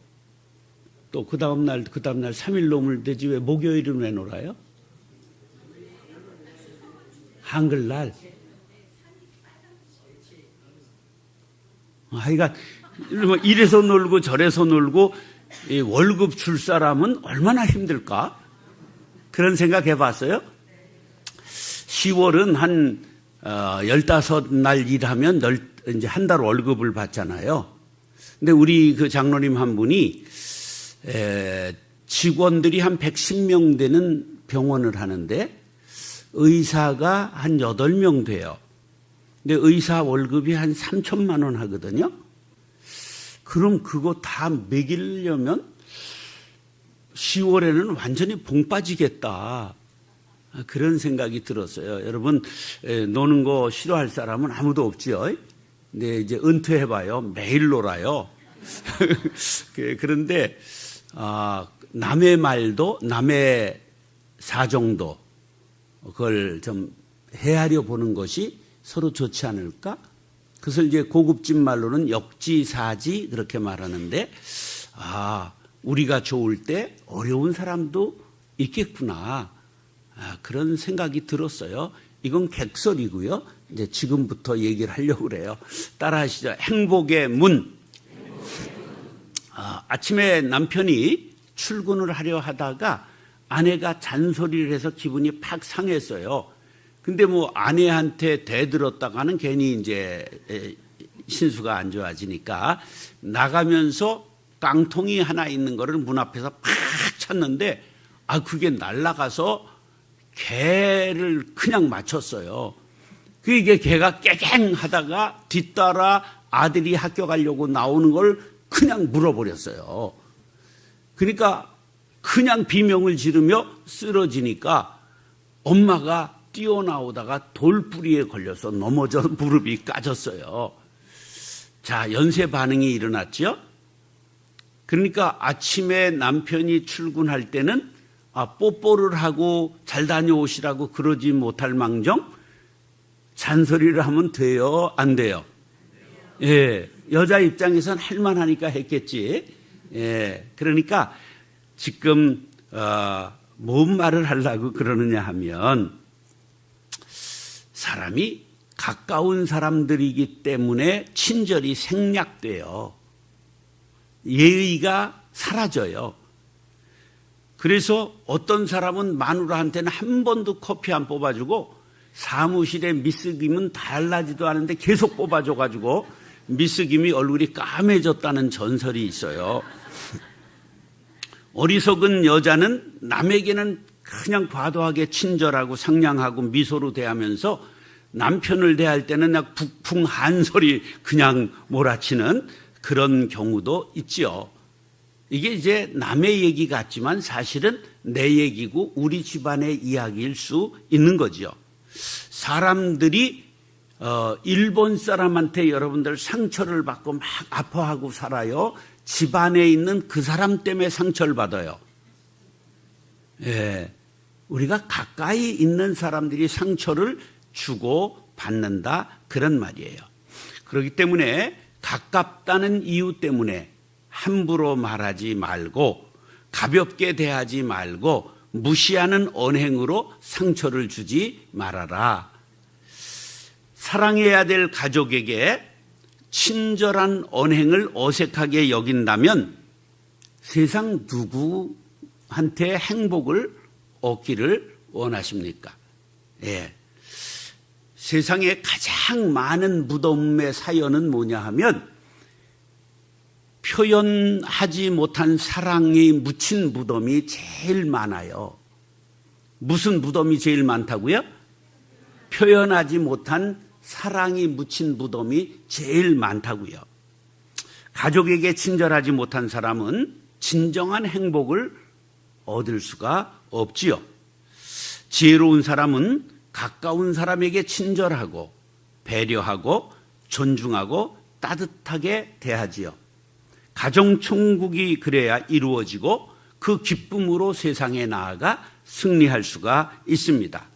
또 그 다음날 3일 노면 되지 왜 목요일은 왜 놀아요? 한글날. 하여간 이래서 놀고 저래서 놀고 월급 줄 사람은 얼마나 힘들까? 그런 생각 해봤어요? 10월은 한 15날 일하면 이제 한 달 월급을 받잖아요. 근데 우리 그 장로님 한 분이 직원들이 한 110명 되는 병원을 하는데 의사가 한 8명 돼요. 근데 의사 월급이 한 3천만 원 하거든요. 그럼 그거 다 먹이려면 10월에는 완전히 봉 빠지겠다. 그런 생각이 들었어요. 여러분, 노는 거 싫어할 사람은 아무도 없지요. 근데 이제 은퇴해봐요. 매일 놀아요. 그런데, 남의 말도, 남의 사정도, 그걸 좀 헤아려 보는 것이 서로 좋지 않을까? 그것을 이제 고급진 말로는 역지사지, 그렇게 말하는데, 우리가 좋을 때 어려운 사람도 있겠구나. 그런 생각이 들었어요. 이건 객설이고요. 이제 지금부터 얘기를 하려고 그래요. 따라하시죠. 행복의 문. 아침에 남편이 출근을 하려 하다가 아내가 잔소리를 해서 기분이 팍 상했어요. 근데 뭐 아내한테 대들었다가는 괜히 이제 신수가 안 좋아지니까 나가면서 깡통이 하나 있는 거를 문 앞에서 팍 찼는데 그게 날아가서 개를 그냥 맞췄어요. 그게 개가 깨갱 하다가 뒤따라 아들이 학교 가려고 나오는 걸 그냥 물어버렸어요. 그러니까 그냥 비명을 지르며 쓰러지니까 엄마가 뛰어나오다가 돌뿌리에 걸려서 넘어져 무릎이 까졌어요. 자, 연쇄 반응이 일어났죠. 그러니까 아침에 남편이 출근할 때는 뽀뽀를 하고 잘 다녀오시라고 그러지 못할 망정 잔소리를 하면 돼요? 안 돼요? 예, 여자 입장에선 할만하니까 했겠지. 예, 그러니까 지금 뭔 말을 하려고 그러느냐 하면 사람이 가까운 사람들이기 때문에 친절이 생략돼요. 예의가 사라져요. 그래서 어떤 사람은 마누라한테는 한 번도 커피 안 뽑아주고 사무실에 미스김은 달라지도 않은데 계속 뽑아줘가지고 미스김이 얼굴이 까매졌다는 전설이 있어요. 어리석은 여자는 남에게는 그냥 과도하게 친절하고 상냥하고 미소로 대하면서 남편을 대할 때는 그냥 북풍 한소리 그냥 몰아치는 그런 경우도 있지요. 이게 이제 남의 얘기 같지만 사실은 내 얘기고 우리 집안의 이야기일 수 있는 거죠. 사람들이 일본 사람한테 여러분들 상처를 받고 막 아파하고 살아요. 집안에 있는 그 사람 때문에 상처를 받아요. 예, 우리가 가까이 있는 사람들이 상처를 주고 받는다 그런 말이에요. 그렇기 때문에 가깝다는 이유 때문에 함부로 말하지 말고 가볍게 대하지 말고 무시하는 언행으로 상처를 주지 말아라. 사랑해야 될 가족에게 친절한 언행을 어색하게 여긴다면 세상 누구한테 행복을 얻기를 원하십니까? 예. 세상에 가장 많은 무덤의 사연은 뭐냐 하면 표현하지 못한 사랑이 묻힌 무덤이 제일 많아요. 무슨 무덤이 제일 많다고요? 표현하지 못한 사랑이 묻힌 무덤이 제일 많다고요. 가족에게 친절하지 못한 사람은 진정한 행복을 얻을 수가 없지요. 지혜로운 사람은 가까운 사람에게 친절하고 배려하고 존중하고 따뜻하게 대하지요. 가정총국이 그래야 이루어지고 그 기쁨으로 세상에 나아가 승리할 수가 있습니다.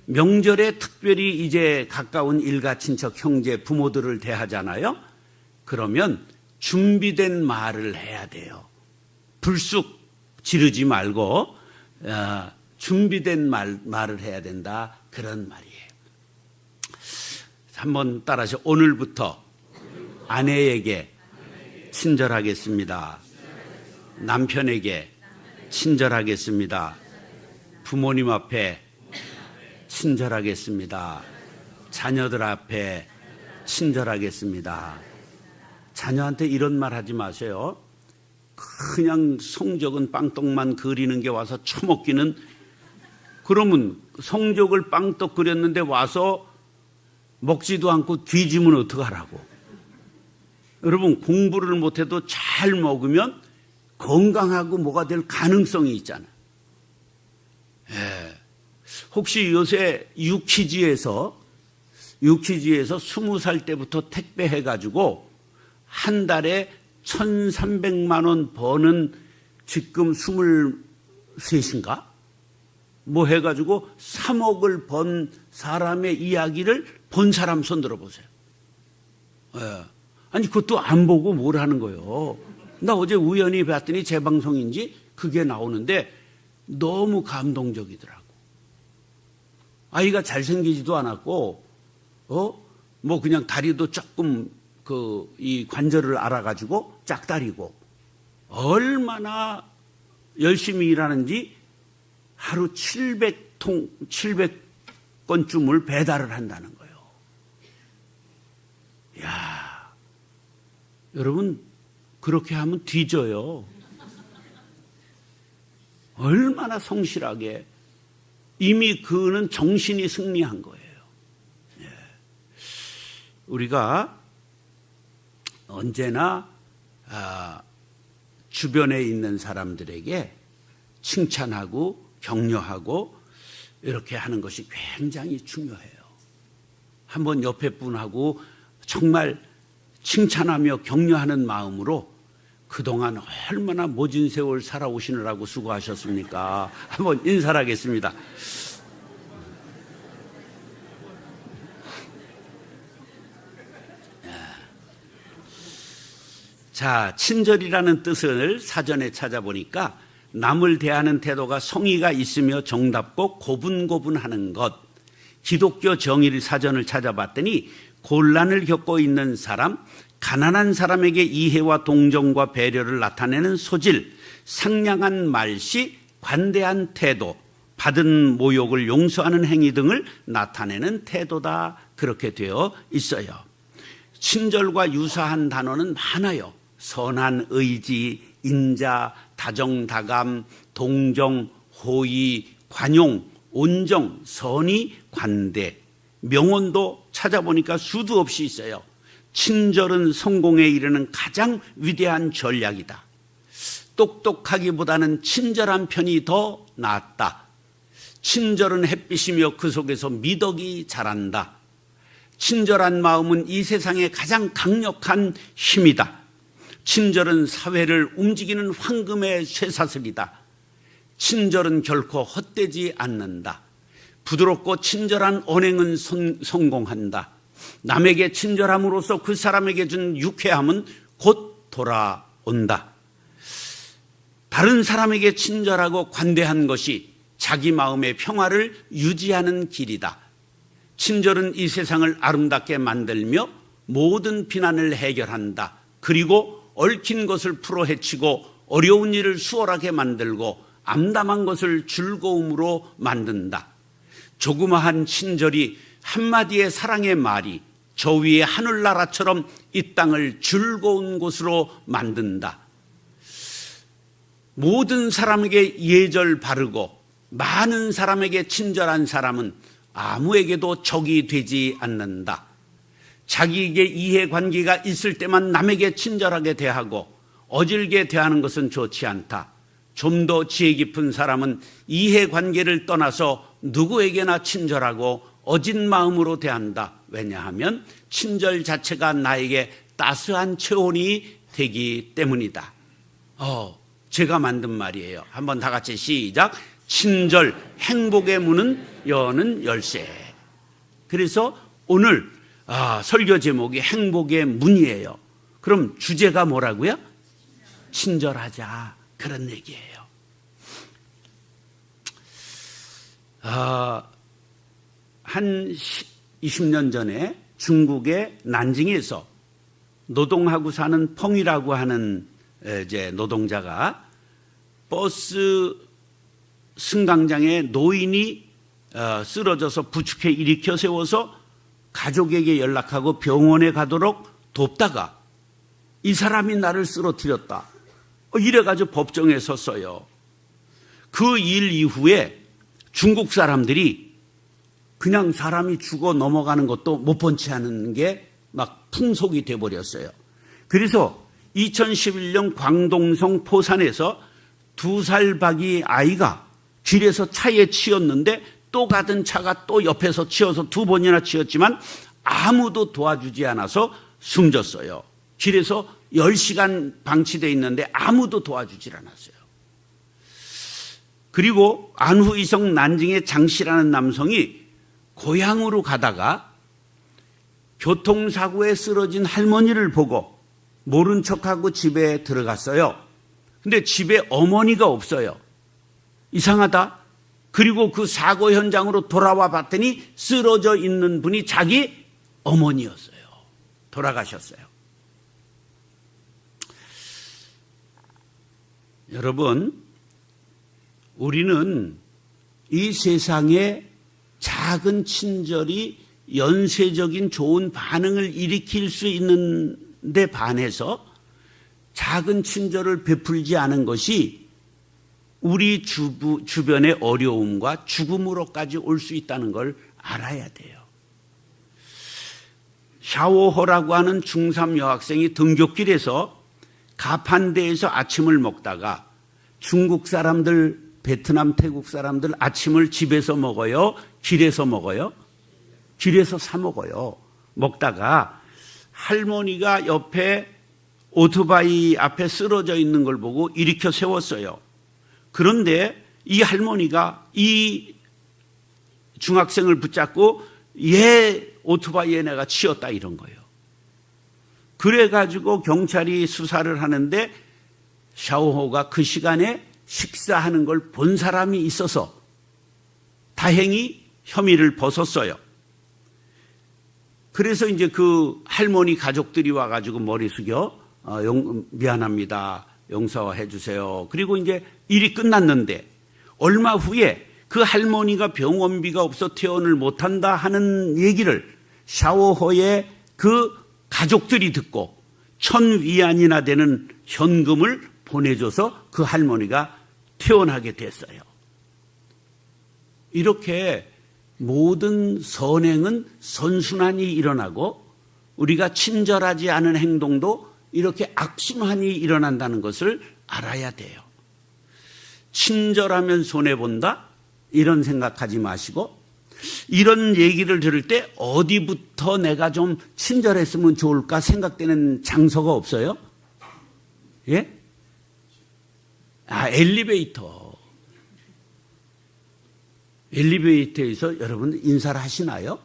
명절에 특별히 이제 가까운 일가 친척 형제 부모들을 대하잖아요. 그러면 준비된 말을 해야 돼요. 불쑥 지르지 말고 준비된 말을 해야 된다, 그런 말이에요. 한번 따라하시죠. 오늘부터 아내에게 친절하겠습니다. 남편에게 친절하겠습니다. 부모님 앞에 친절하겠습니다. 자녀들 앞에 친절하겠습니다. 자녀한테 이런 말 하지 마세요. 그냥 성적은 빵떡만 그리는 게 와서 처먹기는, 그러면 성적을 빵떡 그렸는데 와서 먹지도 않고 뒤지면 어떡하라고. 여러분, 공부를 못해도 잘 먹으면 건강하고 뭐가 될 가능성이 있잖아요. 예. 혹시 요새 유키즈에서 20살 때부터 택배해가지고 한 달에 1,300만 원 버는 지금 23인가? 뭐 해가지고 3억을 번 사람의 이야기를 본 사람 손 들어보세요. 예. 아니, 그것도 안 보고 뭘 하는 거예요. 나 어제 우연히 봤더니 재방송인지 그게 나오는데 너무 감동적이더라고. 아이가 잘생기지도 않았고, 뭐 그냥 다리도 조금 이 관절을 알아가지고 짝다리고, 얼마나 열심히 일하는지 하루 700건쯤을 배달을 한다는 거예요. 이야, 여러분, 그렇게 하면 뒤져요. 얼마나 성실하게. 이미 그는 정신이 승리한 거예요. 예. 우리가 언제나 주변에 있는 사람들에게 칭찬하고 격려하고 이렇게 하는 것이 굉장히 중요해요. 한번 옆에 분하고 정말 칭찬하며 격려하는 마음으로 그동안 얼마나 모진 세월 살아오시느라고 수고하셨습니까? 한번 인사를 하겠습니다. 자, 친절이라는 뜻을 사전에 찾아보니까 남을 대하는 태도가 성의가 있으며 정답고 고분고분하는 것. 기독교 정의 사전을 찾아봤더니 곤란을 겪고 있는 사람, 가난한 사람에게 이해와 동정과 배려를 나타내는 소질, 상냥한 말씨, 관대한 태도, 받은 모욕을 용서하는 행위 등을 나타내는 태도다, 그렇게 되어 있어요. 친절과 유사한 단어는 많아요. 선한 의지, 인자, 다정다감, 동정, 호의, 관용, 온정, 선의, 관대. 명언도 찾아보니까 수도 없이 있어요. 친절은 성공에 이르는 가장 위대한 전략이다. 똑똑하기보다는 친절한 편이 더 낫다. 친절은 햇빛이며 그 속에서 미덕이 자란다. 친절한 마음은 이 세상의 가장 강력한 힘이다. 친절은 사회를 움직이는 황금의 쇠사슬이다. 친절은 결코 헛되지 않는다. 부드럽고 친절한 언행은 성공한다. 남에게 친절함으로써 그 사람에게 준 유쾌함은 곧 돌아온다. 다른 사람에게 친절하고 관대한 것이 자기 마음의 평화를 유지하는 길이다. 친절은 이 세상을 아름답게 만들며 모든 비난을 해결한다. 그리고 얽힌 것을 풀어헤치고 어려운 일을 수월하게 만들고 암담한 것을 즐거움으로 만든다. 조그마한 친절이 한마디의 사랑의 말이 저 위의 하늘나라처럼 이 땅을 즐거운 곳으로 만든다. 모든 사람에게 예절 바르고 많은 사람에게 친절한 사람은 아무에게도 적이 되지 않는다. 자기에게 이해관계가 있을 때만 남에게 친절하게 대하고 어질게 대하는 것은 좋지 않다. 좀 더 지혜 깊은 사람은 이해관계를 떠나서 누구에게나 친절하고 어진 마음으로 대한다. 왜냐하면 친절 자체가 나에게 따스한 체온이 되기 때문이다. 제가 만든 말이에요. 한번 다 같이 시작. 친절, 행복의 문은 여는 열쇠. 그래서 오늘 설교 제목이 행복의 문이에요. 그럼 주제가 뭐라고요? 친절하자. 그런 얘기예요. 한 20년 전에 중국의 난징에서 노동하고 사는 펑이라고 하는 이제 노동자가 버스 승강장에 노인이 쓰러져서 부축해 일으켜 세워서 가족에게 연락하고 병원에 가도록 돕다가 이 사람이 나를 쓰러뜨렸다. 이래가지고 법정에 섰어요. 그 일 이후에 중국 사람들이 그냥 사람이 죽어 넘어가는 것도 못 본 채 하는 게 막 풍속이 돼버렸어요. 그래서 2011년 광동성 포산에서 2살 박이 아이가 길에서 차에 치였는데 또 가던 차가 또 옆에서 치여서 2번이나 치였지만 아무도 도와주지 않아서 숨졌어요. 길에서 10시간 방치되어 있는데 아무도 도와주질 않았어요. 그리고 안후이성 난징의 장씨라는 남성이 고향으로 가다가 교통사고에 쓰러진 할머니를 보고 모른 척하고 집에 들어갔어요. 근데 집에 어머니가 없어요. 이상하다. 그리고 그 사고 현장으로 돌아와 봤더니 쓰러져 있는 분이 자기 어머니였어요. 돌아가셨어요. 여러분, 우리는 이 세상에 작은 친절이 연쇄적인 좋은 반응을 일으킬 수 있는데 반해서 작은 친절을 베풀지 않은 것이 우리 주변의 어려움과 죽음으로까지 올 수 있다는 걸 알아야 돼요. 샤오호라고 하는 중3 여학생이 등굣길에서 가판대에서 아침을 먹다가 중국 사람들, 베트남, 태국 사람들 아침을 집에서 먹어요? 길에서 먹어요? 길에서 사 먹어요. 먹다가 할머니가 옆에 오토바이 앞에 쓰러져 있는 걸 보고 일으켜 세웠어요. 그런데 이 할머니가 이 중학생을 붙잡고 얘 오토바이에 내가 치였다 이런 거예요. 그래가지고 경찰이 수사를 하는데 샤오호가 그 시간에 식사하는 걸 본 사람이 있어서 다행히 혐의를 벗었어요. 그래서 이제 그 할머니 가족들이 와가지고 머리 숙여 미안합니다. 용서해 주세요. 그리고 이제 일이 끝났는데 얼마 후에 그 할머니가 병원비가 없어 퇴원을 못한다 하는 얘기를 샤오호의 그 가족들이 듣고 1,000위안이나 되는 현금을 보내줘서 그 할머니가 퇴원하게 됐어요. 이렇게 모든 선행은 선순환이 일어나고 우리가 친절하지 않은 행동도 이렇게 악순환이 일어난다는 것을 알아야 돼요. 친절하면 손해본다? 이런 생각하지 마시고 이런 얘기를 들을 때 어디부터 내가 좀 친절했으면 좋을까 생각되는 장소가 없어요? 예? 엘리베이터. 엘리베이터에서 여러분 인사를 하시나요?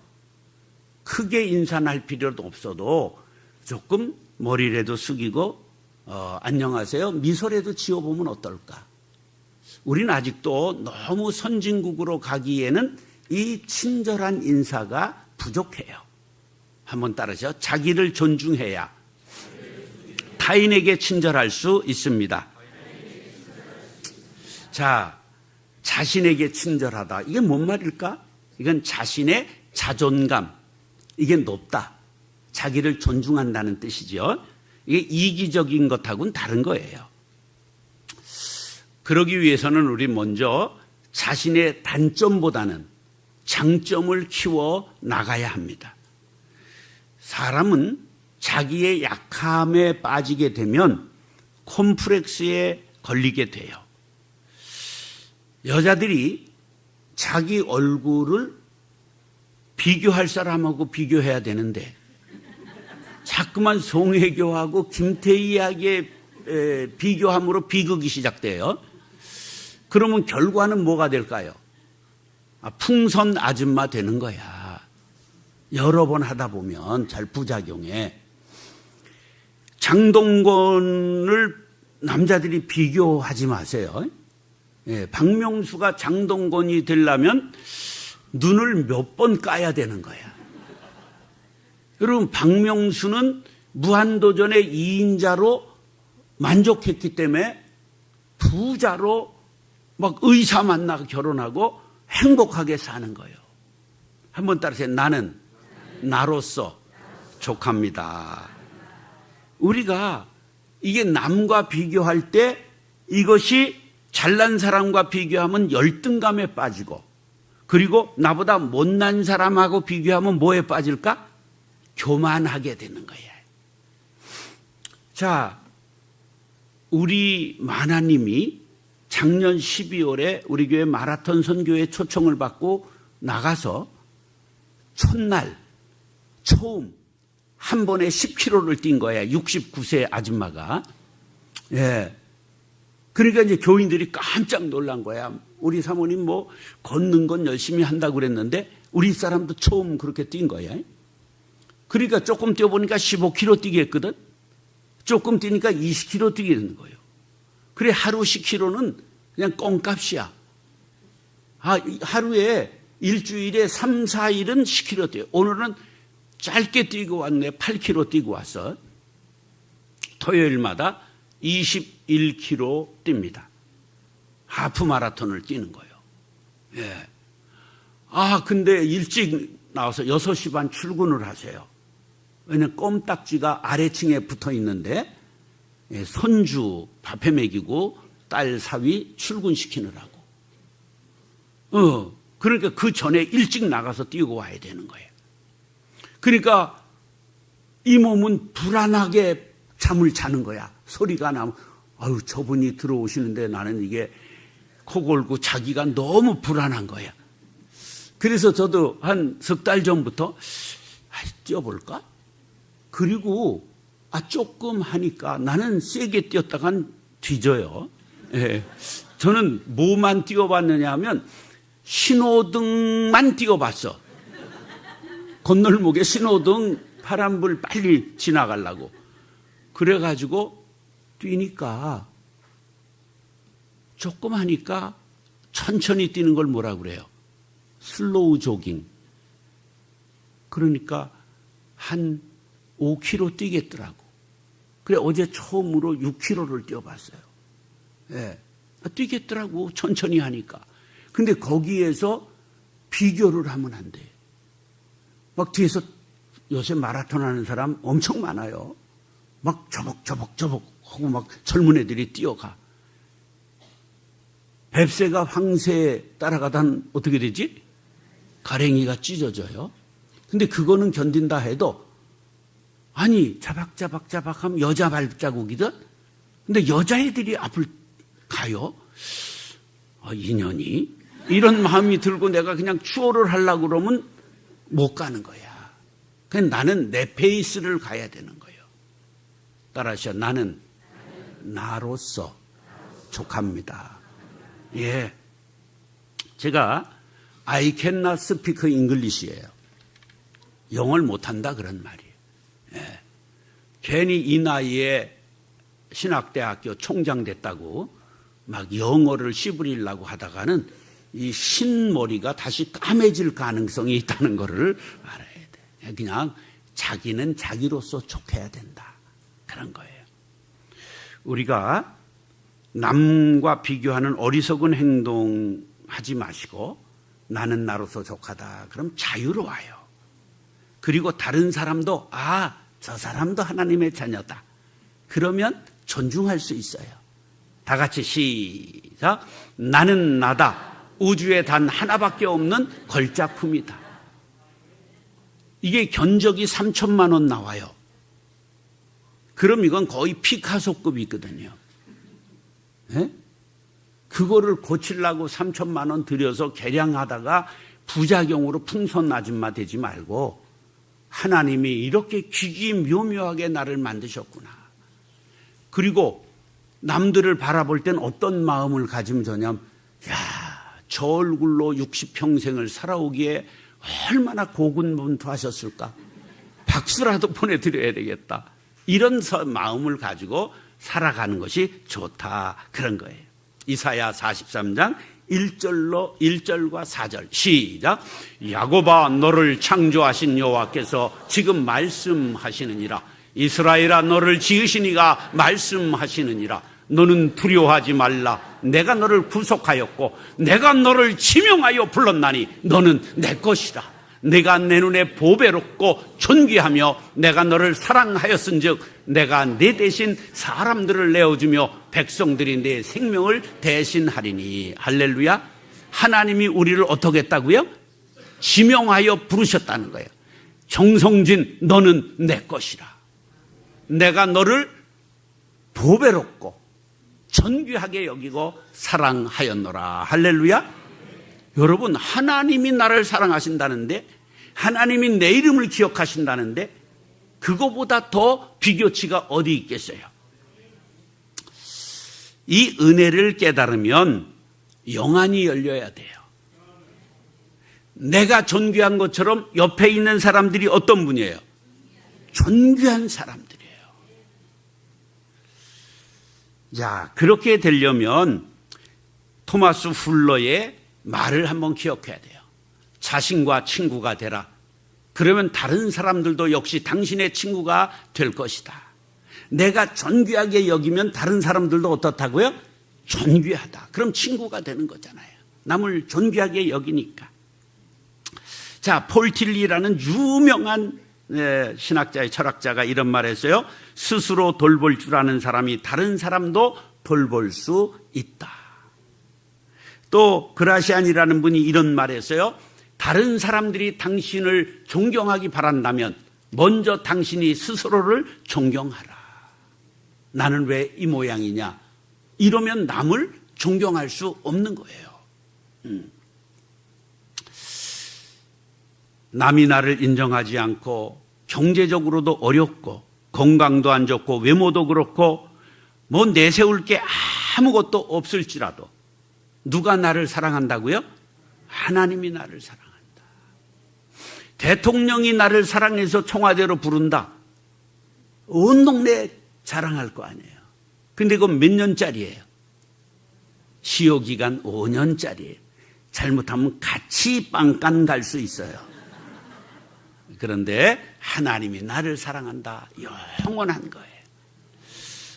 크게 인사할 필요도 없어도 조금 머리라도 숙이고 안녕하세요 미소라도 지어보면 어떨까? 우리는 아직도 너무 선진국으로 가기에는 이 친절한 인사가 부족해요. 한번 따라서 자기를 존중해야 타인에게 친절할 수 있습니다. 자, 자신에게 친절하다. 이게 뭔 말일까? 이건 자신의 자존감, 이게 높다. 자기를 존중한다는 뜻이죠. 이게 이기적인 것하고는 다른 거예요. 그러기 위해서는 우리 먼저 자신의 단점보다는 장점을 키워 나가야 합니다. 사람은 자기의 약함에 빠지게 되면 콤플렉스에 걸리게 돼요. 여자들이 자기 얼굴을 비교할 사람하고 비교해야 되는데 자꾸만 송혜교하고 김태희하게 비교함으로 비극이 시작돼요. 그러면 결과는 뭐가 될까요? 풍선 아줌마 되는 거야. 여러 번 하다 보면 잘 부작용해. 장동건을 남자들이 비교하지 마세요. 박명수가 장동건이 되려면 눈을 몇 번 까야 되는 거야. 여러분, 박명수는 무한도전의 2인자로 만족했기 때문에 부자로 막 의사 만나 결혼하고 행복하게 사는 거예요. 한번 따라서 나는 나로서 족합니다. 우리가 이게 남과 비교할 때 이것이 잘난 사람과 비교하면 열등감에 빠지고, 그리고 나보다 못난 사람하고 비교하면 뭐에 빠질까? 교만하게 되는 거예요. 자, 우리 만화님이 작년 12월에 우리 교회 마라톤 선교회 초청을 받고 나가서 첫날 처음 한 번에 10km를 뛴 거야. 69세 아줌마가. 예. 그러니까 이제 교인들이 깜짝 놀란 거야. 우리 사모님 뭐 걷는 건 열심히 한다고 그랬는데 우리 사람도 처음 그렇게 뛴 거야. 그러니까 조금 뛰어보니까 15km 뛰게 했거든. 조금 뛰니까 20km 뛰게 되는 거예요. 그래, 하루 10km는 그냥 껌값이야. 하루에 일주일에 3, 4일은 10km 뛰어요. 오늘은 짧게 뛰고 왔네. 8km 뛰고 왔어. 토요일마다 21km 뜁니다. 하프 마라톤을 뛰는 거예요. 예. 근데 일찍 나와서 6시 반 출근을 하세요. 왜냐면 껌딱지가 아래층에 붙어 있는데 손주 밥해 먹이고 딸 사위 출근시키느라고. 그러니까 그 전에 일찍 나가서 뛰고 와야 되는 거예요. 그러니까 이 몸은 불안하게 잠을 자는 거야. 소리가 나면 아유, 저분이 들어오시는데 나는 이게 코 골고 자기가 너무 불안한 거야. 그래서 저도 한 석 달 전부터 뛰어볼까? 그리고 조금 하니까 나는 세게 뛰었다간 뒤져요. 예. 저는 뭐만 뛰어봤느냐 하면 신호등만 뛰어봤어. 건널목에 신호등 파란불 빨리 지나가려고. 그래가지고 뛰니까 조금 하니까 천천히 뛰는 걸 뭐라 그래요? 슬로우 조깅. 그러니까 한 5km 뛰겠더라고. 그래, 어제 처음으로 6km를 뛰어봤어요. 예. 뛰겠더라고, 천천히 하니까. 근데 거기에서 비교를 하면 안 돼. 막 뒤에서 요새 마라톤 하는 사람 엄청 많아요. 막 저벅 하고 막 젊은 애들이 뛰어가. 뱁새가 황새에 따라가단 어떻게 되지? 가랭이가 찢어져요. 근데 그거는 견딘다 해도 아니 자박자박 하면 여자 발자국이든. 근데 여자애들이 앞을 가요. 인연이 이런 마음이 들고 내가 그냥 추월을 하려고 그러면 못 가는 거야. 그냥 나는 내 페이스를 가야 되는 거예요. 따라하셔. 나는 나로서 족합니다. 예. 제가 I cannot speak English예요. 영어를 못한다 그런 말이에요. 예. 괜히 이 나이에 신학대학교 총장 됐다고 막 영어를 씨부리려고 하다가는 이 신머리가 다시 까매질 가능성이 있다는 것을 알아야 돼. 그냥 자기는 자기로서 족해야 된다. 그런 거예요. 우리가 남과 비교하는 어리석은 행동 하지 마시고 나는 나로서 족하다. 그럼 자유로워요. 그리고 다른 사람도 저 사람도 하나님의 자녀다. 그러면 존중할 수 있어요. 다 같이 시작. 나는 나다. 우주에 단 하나밖에 없는 걸작품이다. 이게 견적이 3천만 원 나와요. 그럼 이건 거의 피카소급이거든요. 네? 그거를 고치려고 3천만 원 들여서 개량하다가 부작용으로 풍선 아줌마 되지 말고 하나님이 이렇게 기기묘묘하게 나를 만드셨구나. 그리고 남들을 바라볼 땐 어떤 마음을 가지면 좋냐면 저 얼굴로 60평생을 살아오기에 얼마나 고군분투하셨을까. 박수라도 보내드려야 되겠다. 이런 마음을 가지고 살아가는 것이 좋다. 그런 거예요. 이사야 43장 1절과 4절 시작. 야곱아 너를 창조하신 여호와께서 지금 말씀하시느니라. 이스라엘아 너를 지으신 이가 말씀하시느니라. 너는 두려워하지 말라. 내가 너를 구속하였고 내가 너를 지명하여 불렀나니 너는 내 것이다. 내가 내 눈에 보배롭고 존귀하며 내가 너를 사랑하였은즉 내가 네 대신 사람들을 내어주며 백성들이 내 생명을 대신하리니. 할렐루야. 하나님이 우리를 어떻게 했다고요? 지명하여 부르셨다는 거예요. 정성진 너는 내 것이라. 내가 너를 보배롭고 존귀하게 여기고 사랑하였노라. 할렐루야. 여러분, 하나님이 나를 사랑하신다는데, 하나님이 내 이름을 기억하신다는데 그거보다 더 비교치가 어디 있겠어요? 이 은혜를 깨달으면 영안이 열려야 돼요. 내가 존귀한 것처럼 옆에 있는 사람들이 어떤 분이에요? 존귀한 사람들이에요. 자, 그렇게 되려면 토마스 훌러의 말을 한번 기억해야 돼요. 자신과 친구가 되라. 그러면 다른 사람들도 역시 당신의 친구가 될 것이다. 내가 존귀하게 여기면 다른 사람들도 어떻다고요? 존귀하다. 그럼 친구가 되는 거잖아요. 남을 존귀하게 여기니까. 자, 폴 틸리라는 유명한 신학자의 철학자가 이런 말을 했어요. 스스로 돌볼 줄 아는 사람이 다른 사람도 돌볼 수 있다. 또 그라시안이라는 분이 이런 말을 했어요. 다른 사람들이 당신을 존경하기 바란다면 먼저 당신이 스스로를 존경하라. 나는 왜 이 모양이냐? 이러면 남을 존경할 수 없는 거예요. 남이 나를 인정하지 않고 경제적으로도 어렵고 건강도 안 좋고 외모도 그렇고 뭐 내세울 게 아무것도 없을지라도 누가 나를 사랑한다고요? 하나님이 나를 사랑한다. 대통령이 나를 사랑해서 청와대로 부른다. 온 동네 자랑할 거 아니에요. 근데 그건 몇 년짜리예요? 시효기간 5년짜리예요. 잘못하면 같이 빵간 갈 수 있어요. 그런데 하나님이 나를 사랑한다. 영원한 거예요.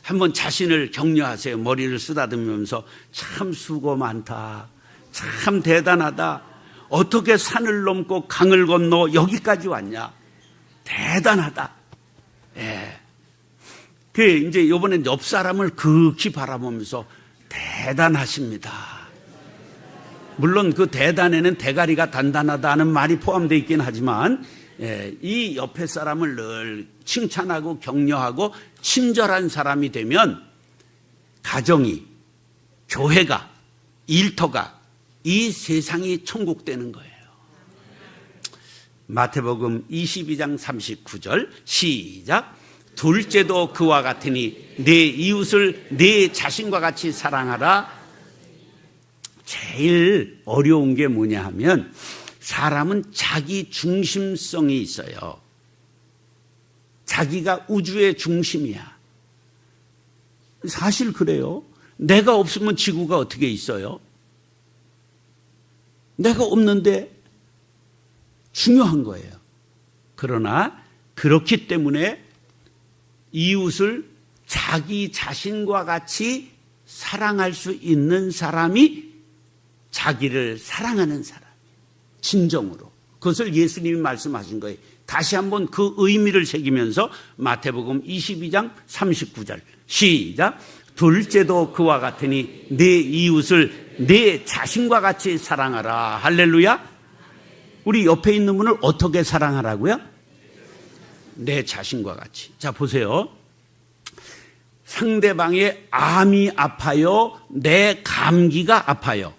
한번 자신을 격려하세요. 머리를 쓰다듬으면서 참 수고 많다. 참 대단하다. 어떻게 산을 넘고 강을 건너 여기까지 왔냐. 대단하다. 예. 이제 이번에 옆 사람을 극히 바라보면서 대단하십니다. 물론 그 대단에는 대가리가 단단하다는 말이 포함되어 있긴 하지만 이 옆에 사람을 늘 칭찬하고 격려하고 친절한 사람이 되면 가정이, 교회가, 일터가, 이 세상이 천국 되는 거예요. 마태복음 22장 39절 시작. 둘째도 그와 같으니 내 이웃을 내 자신과 같이 사랑하라. 제일 어려운 게 뭐냐 하면 사람은 자기 중심성이 있어요. 자기가 우주의 중심이야. 사실 그래요. 내가 없으면 지구가 어떻게 있어요? 내가 없는데 중요한 거예요. 그러나 그렇기 때문에 이웃을 자기 자신과 같이 사랑할 수 있는 사람이 자기를 사랑하는 사람. 진정으로. 그것을 예수님이 말씀하신 거예요. 다시 한번 그 의미를 새기면서 마태복음 22장 39절 시작. 둘째도 그와 같으니 내 이웃을 내 자신과 같이 사랑하라. 할렐루야. 우리 옆에 있는 분을 어떻게 사랑하라고요? 내 자신과 같이. 자, 보세요. 상대방의 암이 아파요? 내 감기가 아파요?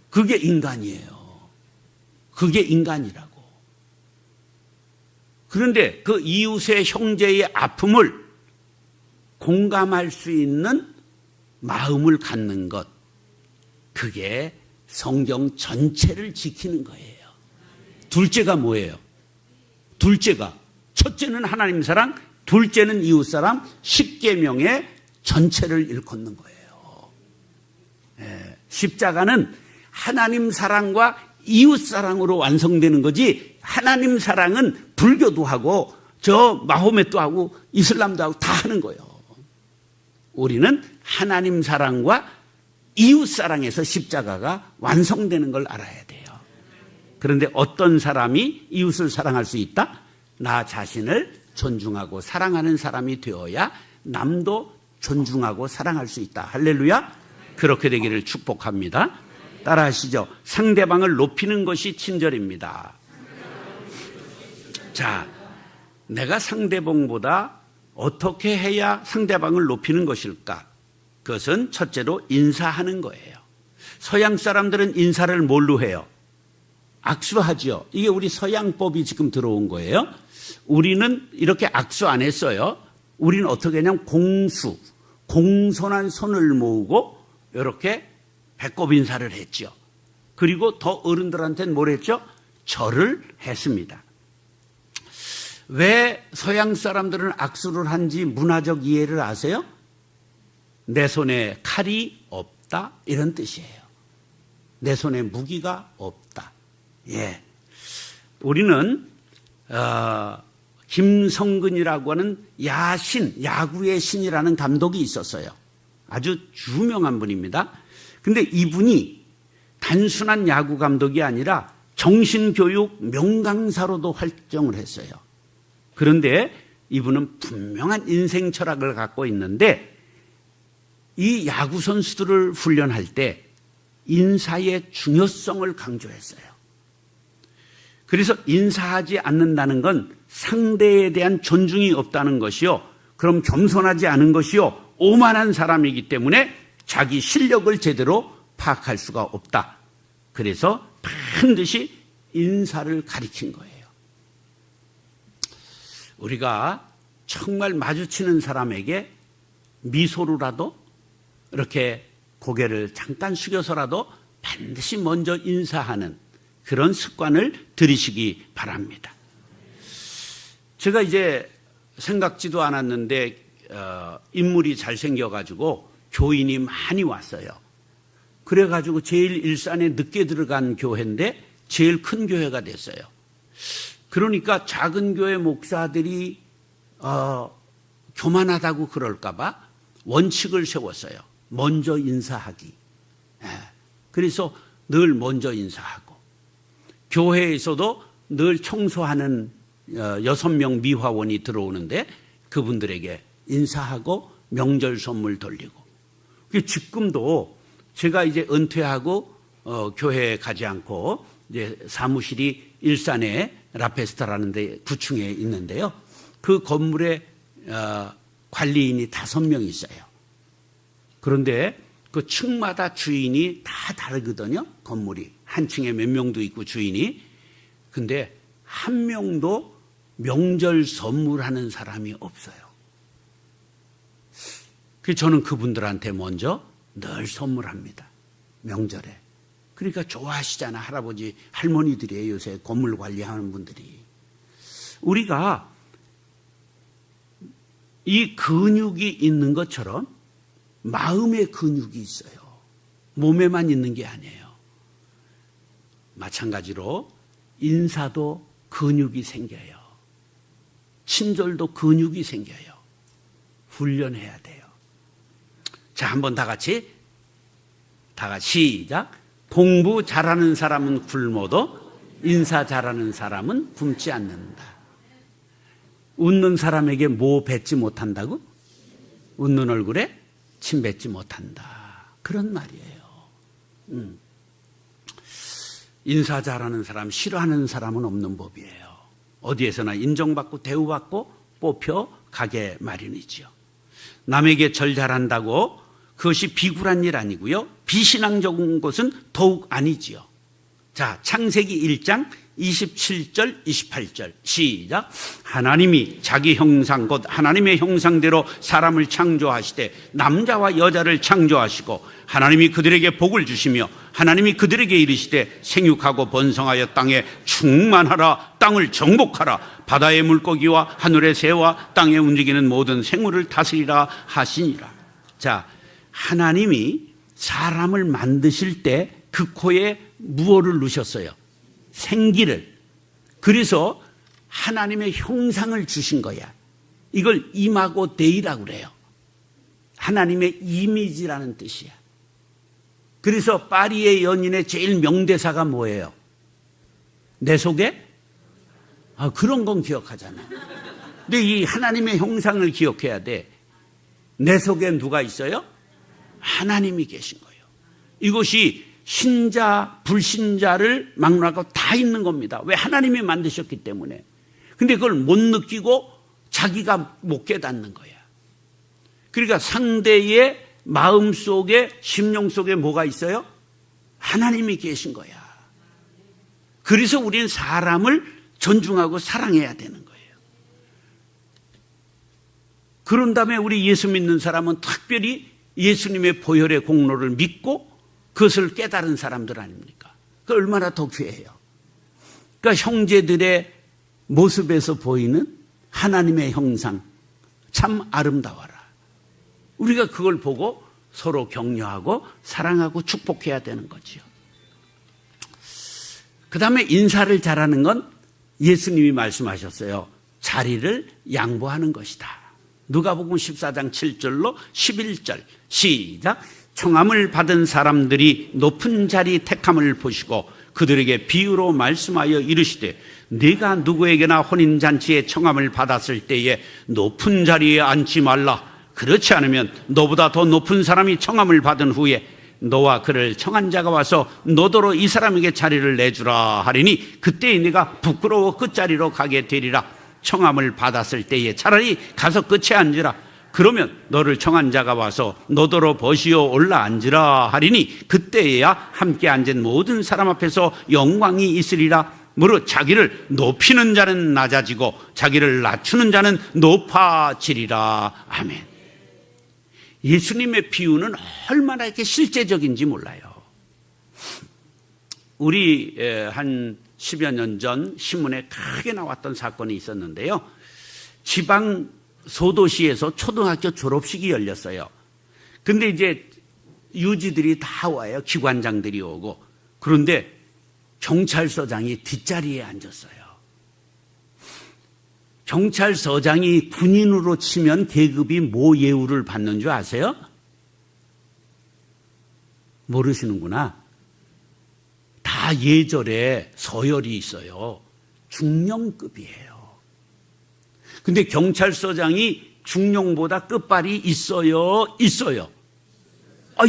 그게 인간이에요. 그게 인간이라고. 그런데 그 이웃의 형제의 아픔을 공감할 수 있는 마음을 갖는 것, 그게 성경 전체를 지키는 거예요. 둘째가 뭐예요? 둘째가, 첫째는 하나님 사랑, 둘째는 이웃 사랑, 10계명의 전체를 일컫는 거예요. 십자가는 하나님 사랑과 이웃 사랑으로 완성되는 거지, 하나님 사랑은 불교도 하고 저 마호메도 하고 이슬람도 하고 다 하는 거예요. 우리는 하나님 사랑과 이웃 사랑에서 십자가가 완성되는 걸 알아야 돼요. 그런데 어떤 사람이 이웃을 사랑할 수 있다? 나 자신을 존중하고 사랑하는 사람이 되어야 남도 존중하고 사랑할 수 있다. 할렐루야. 그렇게 되기를 축복합니다. 따라하시죠. 상대방을 높이는 것이 친절입니다. 자, 내가 상대방보다 어떻게 해야 상대방을 높이는 것일까? 그것은 첫째로 인사하는 거예요. 서양 사람들은 인사를 뭘로 해요? 악수하죠. 이게 우리 서양법이 지금 들어온 거예요. 우리는 이렇게 악수 안 했어요. 우리는 어떻게 하냐면 공수, 공손한 손을 모으고 이렇게 배꼽 인사를 했죠. 그리고 더 어른들한테는 뭘 했죠? 절을 했습니다. 왜 서양 사람들은 악수를 한지 문화적 이해를 아세요? 내 손에 칼이 없다 이런 뜻이에요. 내 손에 무기가 없다. 예, 우리는 김성근이라고 하는 야구의 신이라는 감독이 있었어요. 아주 유명한 분입니다. 근데 이분이 단순한 야구 감독이 아니라 정신교육 명강사로도 활동을 했어요. 그런데 이분은 분명한 인생 철학을 갖고 있는데 이 야구 선수들을 훈련할 때 인사의 중요성을 강조했어요. 그래서 인사하지 않는다는 건 상대에 대한 존중이 없다는 것이요. 그럼 겸손하지 않은 것이요. 오만한 사람이기 때문에 자기 실력을 제대로 파악할 수가 없다. 그래서 반드시 인사를 가리킨 거예요. 우리가 정말 마주치는 사람에게 미소로라도 이렇게 고개를 잠깐 숙여서라도 반드시 먼저 인사하는 그런 습관을 들이시기 바랍니다. 제가 이제 생각지도 않았는데 인물이 잘생겨가지고 교인이 많이 왔어요. 그래가지고 제일 일산에 늦게 들어간 교회인데 제일 큰 교회가 됐어요. 그러니까 작은 교회 목사들이 교만하다고 그럴까봐 원칙을 세웠어요. 먼저 인사하기. 그래서 늘 먼저 인사하고 교회에서도 늘 청소하는 6명 미화원이 들어오는데 그분들에게 인사하고 명절 선물 돌리고. 지금도 제가 이제 은퇴하고 교회에 가지 않고 이제 사무실이 일산에 라페스타라는 데 9층에 있는데요. 그 건물에 관리인이 5명 있어요. 그런데 그 층마다 주인이 다 다르거든요. 건물이 한 층에 몇 명도 있고 주인이. 근데 한 명도 명절 선물하는 사람이 없어요. 그래서 저는 그분들한테 먼저 늘 선물합니다. 명절에. 그러니까 좋아하시잖아. 할아버지, 할머니들이에요. 요새 건물 관리하는 분들이. 우리가 이 근육이 있는 것처럼 마음의 근육이 있어요. 몸에만 있는 게 아니에요. 마찬가지로 인사도 근육이 생겨요. 친절도 근육이 생겨요. 훈련해야 돼요. 자, 한번 다 같이 시작. 공부 잘하는 사람은 굶어도 인사 잘하는 사람은 굶지 않는다. 웃는 사람에게 뭐 뱉지 못한다고? 웃는 얼굴에 침 뱉지 못한다. 그런 말이에요. 인사 잘하는 사람, 싫어하는 사람은 없는 법이에요. 어디에서나 인정받고 대우받고 뽑혀가게 마련이지요. 남에게 절 잘한다고 그것이 비굴한 일 아니고요. 비신앙적인 것은 더욱 아니지요. 자, 창세기 1장 27절 28절 시작. 하나님이 자기 형상 곧 하나님의 형상대로 사람을 창조하시되 남자와 여자를 창조하시고 하나님이 그들에게 복을 주시며 하나님이 그들에게 이르시되 생육하고 번성하여 땅에 충만하라. 땅을 정복하라. 바다의 물고기와 하늘의 새와 땅에 움직이는 모든 생물을 다스리라 하시니라. 자, 하나님이 사람을 만드실 때 그 코에 무엇을 넣으셨어요? 생기를. 그래서 하나님의 형상을 주신 거야. 이걸 이마고 데이라고 그래요. 하나님의 이미지라는 뜻이야. 그래서 파리의 연인의 제일 명대사가 뭐예요? 내 속에? 그런 건 기억하잖아. 근데 이 하나님의 형상을 기억해야 돼. 내 속에 누가 있어요? 하나님이 계신 거예요. 이것이 신자, 불신자를 막론하고 다 있는 겁니다. 왜? 하나님이 만드셨기 때문에. 근데 그걸 못 느끼고 자기가 못 깨닫는 거야. 그러니까 상대의 마음 속에, 심령 속에 뭐가 있어요? 하나님이 계신 거야. 그래서 우리는 사람을 존중하고 사랑해야 되는 거예요. 그런 다음에 우리 예수 믿는 사람은 특별히 예수님의 보혈의 공로를 믿고 그것을 깨달은 사람들 아닙니까? 그 얼마나 더 귀해요. 그러니까 형제들의 모습에서 보이는 하나님의 형상 참 아름다워라. 우리가 그걸 보고 서로 격려하고 사랑하고 축복해야 되는 거지요. 그 다음에 인사를 잘하는 건 예수님이 말씀하셨어요. 자리를 양보하는 것이다. 누가복음 14장 7절로 11절 시작. 청함을 받은 사람들이 높은 자리 택함을 보시고 그들에게 비유로 말씀하여 이르시되 네가 누구에게나 혼인잔치에 청함을 받았을 때에 높은 자리에 앉지 말라. 그렇지 않으면 너보다 더 높은 사람이 청함을 받은 후에 너와 그를 청한 자가 와서 너더러 이 사람에게 자리를 내주라 하리니 그때에 네가 부끄러워 끝자리로 가게 되리라. 청함을 받았을 때에 차라리 가서 끝에 앉으라. 그러면 너를 청한 자가 와서 너더러 버시어 올라 앉으라 하리니 그때에야 함께 앉은 모든 사람 앞에서 영광이 있으리라. 무릇 자기를 높이는 자는 낮아지고 자기를 낮추는 자는 높아지리라. 아멘. 예수님의 비유는 얼마나 이렇게 실제적인지 몰라요. 우리 한 10여 년 전 신문에 크게 나왔던 사건이 있었는데요. 지방 소도시에서 초등학교 졸업식이 열렸어요. 근데 이제 유지들이 다 와요. 기관장들이 오고. 그런데 경찰서장이 뒷자리에 앉았어요. 경찰서장이 군인으로 치면 계급이 뭐 예우를 받는 줄 아세요? 모르시는구나. 다 예절에 서열이 있어요. 중령급이에요. 근데 경찰서장이 중령보다 끝발이 있어요? 있어요?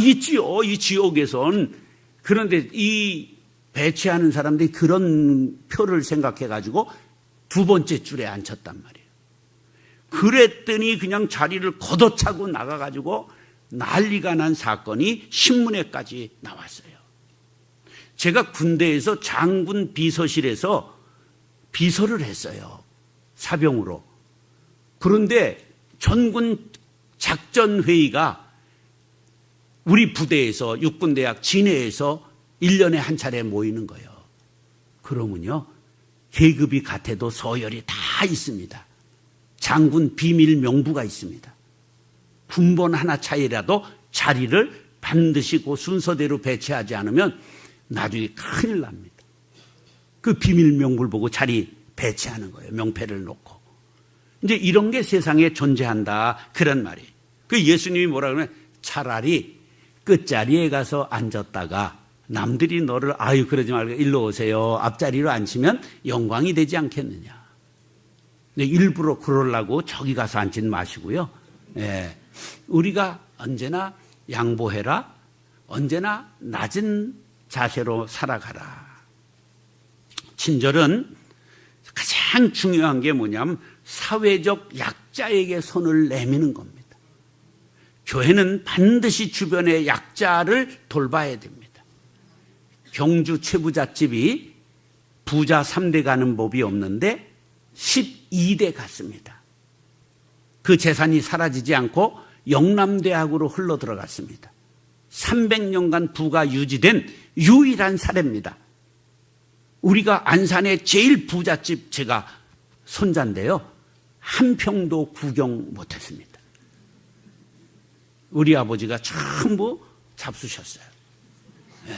있지요. 이 지역에선. 그런데 이 배치하는 사람들이 그런 표를 생각해가지고 두 번째 줄에 앉혔단 말이에요. 그랬더니 그냥 자리를 걷어차고 나가가지고 난리가 난 사건이 신문에까지 나왔어요. 제가 군대에서 장군 비서실에서 비서를 했어요. 사병으로. 그런데 전군 작전회의가 우리 부대에서 육군대학 진해에서 1년에 한 차례 모이는 거예요. 그러면요, 계급이 같아도 서열이 다 있습니다. 장군 비밀 명부가 있습니다. 군번 하나 차이라도 자리를 반드시 그 순서대로 배치하지 않으면 나중에 큰일 납니다. 그 비밀 명부를 보고 자리 배치하는 거예요. 명패를 놓고. 이제 이런 게 세상에 존재한다. 그런 말이에요. 그 예수님이 뭐라 그러면 차라리 끝자리에 가서 앉았다가 남들이 너를 아유 그러지 말고 일로 오세요. 앞자리로 앉히면 영광이 되지 않겠느냐. 일부러 그러려고 저기 가서 앉지 마시고요. 예. 우리가 언제나 양보해라. 언제나 낮은 자세로 살아가라. 친절은 가장 중요한 게 뭐냐면 사회적 약자에게 손을 내미는 겁니다. 교회는 반드시 주변의 약자를 돌봐야 됩니다. 경주 최부잣집이 부자 3대 가는 법이 없는데 12대 갔습니다. 그 재산이 사라지지 않고 영남대학으로 흘러들어갔습니다. 300년간 부가 유지된 유일한 사례입니다. 우리가 안산의 제일 부잣집 제가 손자인데요. 한 평도 구경 못했습니다. 우리 아버지가 전부 잡수셨어요. 예.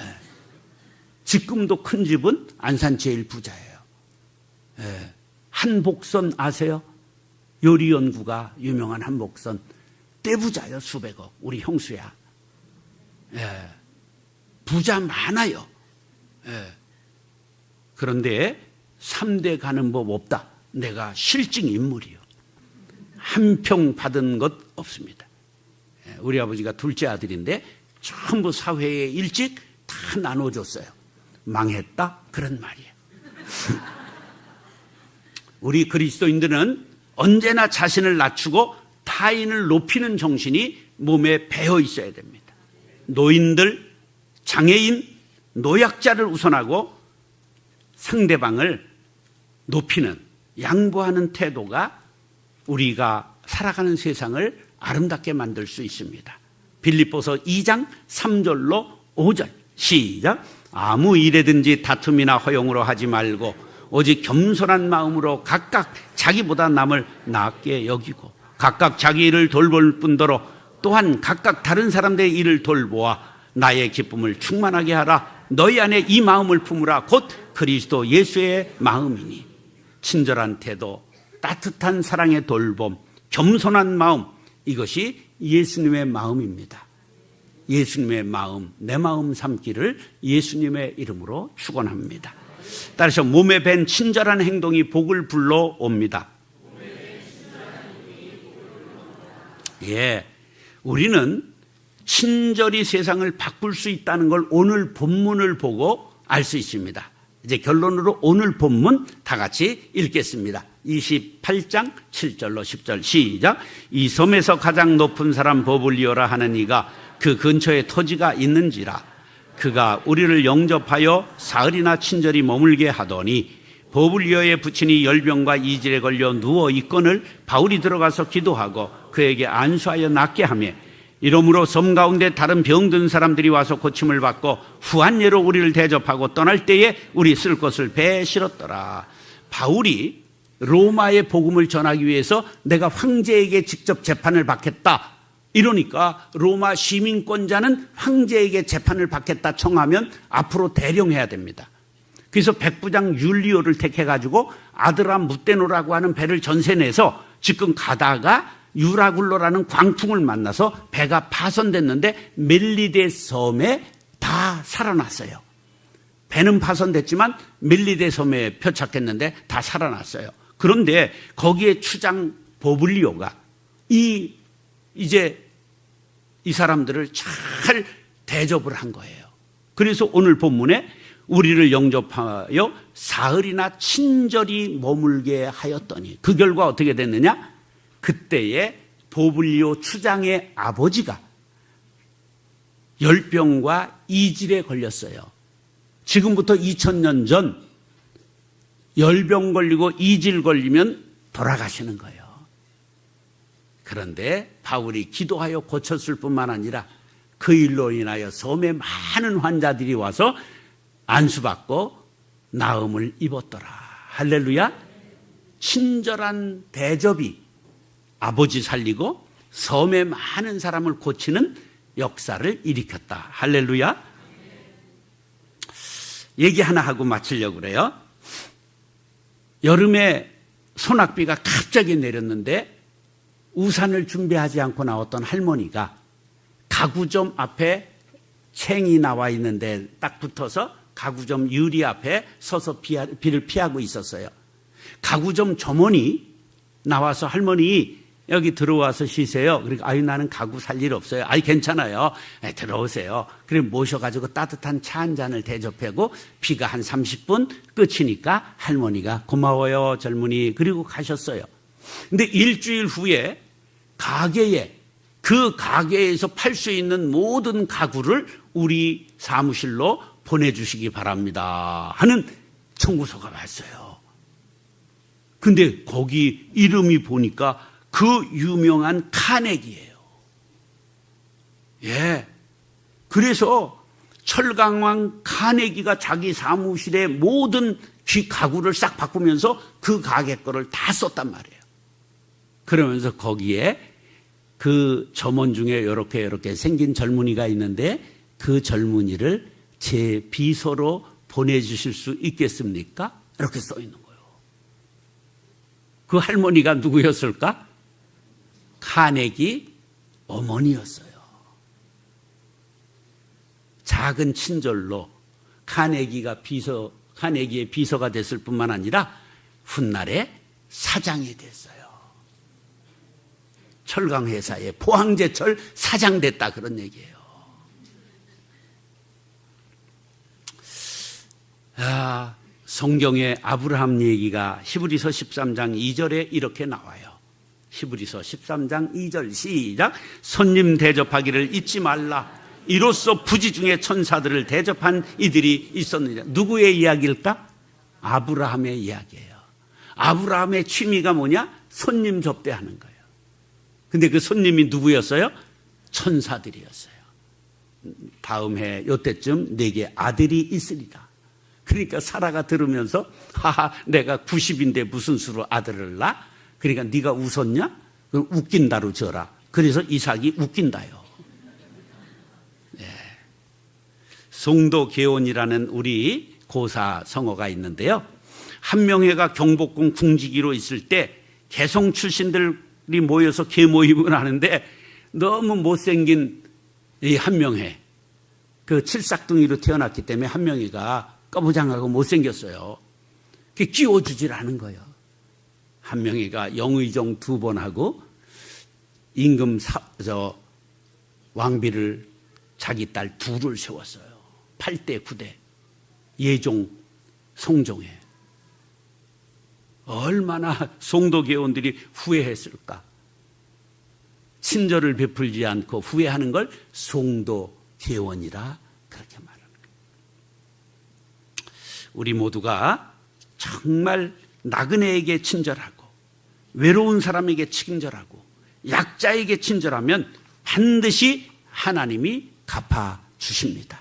지금도 큰 집은 안산 제일 부자예요. 예. 한복선 아세요? 요리연구가 유명한 한복선. 떼부자요, 수백억. 우리 형수야. 예. 부자 많아요. 예. 그런데 3대 가는 법 없다. 내가 실증 인물이요. 한 평 받은 것 없습니다. 우리 아버지가 둘째 아들인데 전부 사회에 일찍 다 나눠줬어요. 망했다? 그런 말이에요. 우리 그리스도인들은 언제나 자신을 낮추고 타인을 높이는 정신이 몸에 배어 있어야 됩니다. 노인들, 장애인, 노약자를 우선하고 상대방을 높이는, 양보하는 태도가 우리가 살아가는 세상을 아름답게 만들 수 있습니다. 빌립보서 2장 3절로 5절 시작. 아무 일에든지 다툼이나 허용으로 하지 말고 오직 겸손한 마음으로 각각 자기보다 남을 낫게 여기고 각각 자기 일을 돌볼 뿐더러 또한 각각 다른 사람들의 일을 돌보아 나의 기쁨을 충만하게 하라. 너희 안에 이 마음을 품으라. 곧 그리스도 예수의 마음이니. 친절한 태도, 따뜻한 사랑의 돌봄, 겸손한 마음, 이것이 예수님의 마음입니다. 예수님의 마음, 내 마음 삼기를 예수님의 이름으로 축원합니다. 따라서 몸에 밴 친절한 행동이 복을 불러옵니다. 예, 우리는 친절히 세상을 바꿀 수 있다는 걸 오늘 본문을 보고 알 수 있습니다. 이제 결론으로 오늘 본문 다 같이 읽겠습니다. 28장 7절로 10절 시작. 이 섬에서 가장 높은 사람 버블리오라 하는 이가 그 근처에 토지가 있는지라. 그가 우리를 영접하여 사흘이나 친절히 머물게 하더니 버블리오의 부친이 열병과 이질에 걸려 누워 있거늘 바울이 들어가서 기도하고 그에게 안수하여 낫게 하며 이러므로 섬 가운데 다른 병든 사람들이 와서 고침을 받고 후한 예로 우리를 대접하고 떠날 때에 우리 쓸 것을 배에 실었더라. 바울이 로마의 복음을 전하기 위해서 내가 황제에게 직접 재판을 받겠다 이러니까 로마 시민권자는 황제에게 재판을 받겠다 청하면 앞으로 대령해야 됩니다. 그래서 백부장 율리오를 택해가지고 아드라 무테노라고 하는 배를 전세내서 지금 가다가 유라굴로라는 광풍을 만나서 배가 파손됐는데 멜리데 섬에 다 살아났어요. 배는 파손됐지만 멜리데 섬에 표착했는데 다 살아났어요. 그런데 거기에 추장 버블리오가 이제 이 사람들을 잘 대접을 한 거예요. 그래서 오늘 본문에 우리를 영접하여 사흘이나 친절히 머물게 하였더니 그 결과 어떻게 됐느냐? 그때에 버블리오 추장의 아버지가 열병과 이질에 걸렸어요. 지금부터 2000년 전 열병 걸리고 이질 걸리면 돌아가시는 거예요. 그런데 바울이 기도하여 고쳤을 뿐만 아니라 그 일로 인하여 섬에 많은 환자들이 와서 안수받고 나음을 입었더라. 할렐루야. 친절한 대접이 아버지 살리고 섬에 많은 사람을 고치는 역사를 일으켰다. 할렐루야. 얘기 하나 하고 마치려고 그래요. 여름에 소낙비가 갑자기 내렸는데 우산을 준비하지 않고 나왔던 할머니가 가구점 앞에 챙이 나와 있는데 딱 붙어서 가구점 유리 앞에 서서 비를 피하고 있었어요. 가구점 점원이 나와서 할머니 여기 들어와서 쉬세요. 그러니까 아유 나는 가구 살 일 없어요. 아이 괜찮아요. 들어오세요. 그래 모셔가지고 따뜻한 차 한 잔을 대접하고 비가 한 30분 끝이니까 할머니가 고마워요 젊은이 그리고 가셨어요. 근데 일주일 후에 그 가게에서 팔 수 있는 모든 가구를 우리 사무실로 보내주시기 바랍니다 하는 청구서가 왔어요. 근데 거기 이름이 보니까 그 유명한 카네기예요. 예. 그래서 철강왕 카네기가 자기 사무실에 모든 가구를 싹 바꾸면서 그 가게 거를 다 썼단 말이에요. 그러면서 거기에 그 점원 중에 이렇게 생긴 젊은이가 있는데 그 젊은이를 제 비서로 보내주실 수 있겠습니까? 이렇게 써 있는 거예요. 그 할머니가 누구였을까? 카네기 어머니였어요. 작은 친절로 카네기의 비서가 됐을 뿐만 아니라 훗날에 사장이 됐어요. 철강회사의 포항제철 사장 됐다 그런 얘기예요. 성경에 아브라함 얘기가 히브리서 13장 2절에 이렇게 나와요. 히브리서 13장 2절 시작. 손님 대접하기를 잊지 말라. 이로써 부지 중에 천사들을 대접한 이들이 있었느냐. 누구의 이야기일까? 아브라함의 이야기예요. 아브라함의 취미가 뭐냐? 손님 접대하는 거예요. 근데 그 손님이 누구였어요? 천사들이었어요. 다음 해 요때쯤 내게 아들이 있으리라. 그러니까 사라가 들으면서 하하 내가 90인데 무슨 수로 아들을 낳아? 그러니까 네가 웃었냐? 그럼 웃긴다로 져라. 그래서 이삭이 웃긴다요. 네. 송도 계원이라는 우리 고사 성어가 있는데요. 한명회가 경복궁 궁지기로 있을 때 개성 출신들이 모여서 계모임을 하는데 너무 못생긴 이 한명회, 그 칠삭둥이로 태어났기 때문에 한명회가 까부장하고 못생겼어요. 그게 끼워주질 않은 거예요. 한명회가 영의정 2번 하고 임금 왕비를 자기 딸 2를 세웠어요. 8대 9대 예종 성종에. 얼마나 송도 계원들이 후회했을까. 친절을 베풀지 않고 후회하는 걸 송도 계원이라 그렇게 말합니다. 우리 모두가 정말 나그네에게 친절하고 외로운 사람에게 친절하고 약자에게 친절하면 반드시 하나님이 갚아주십니다.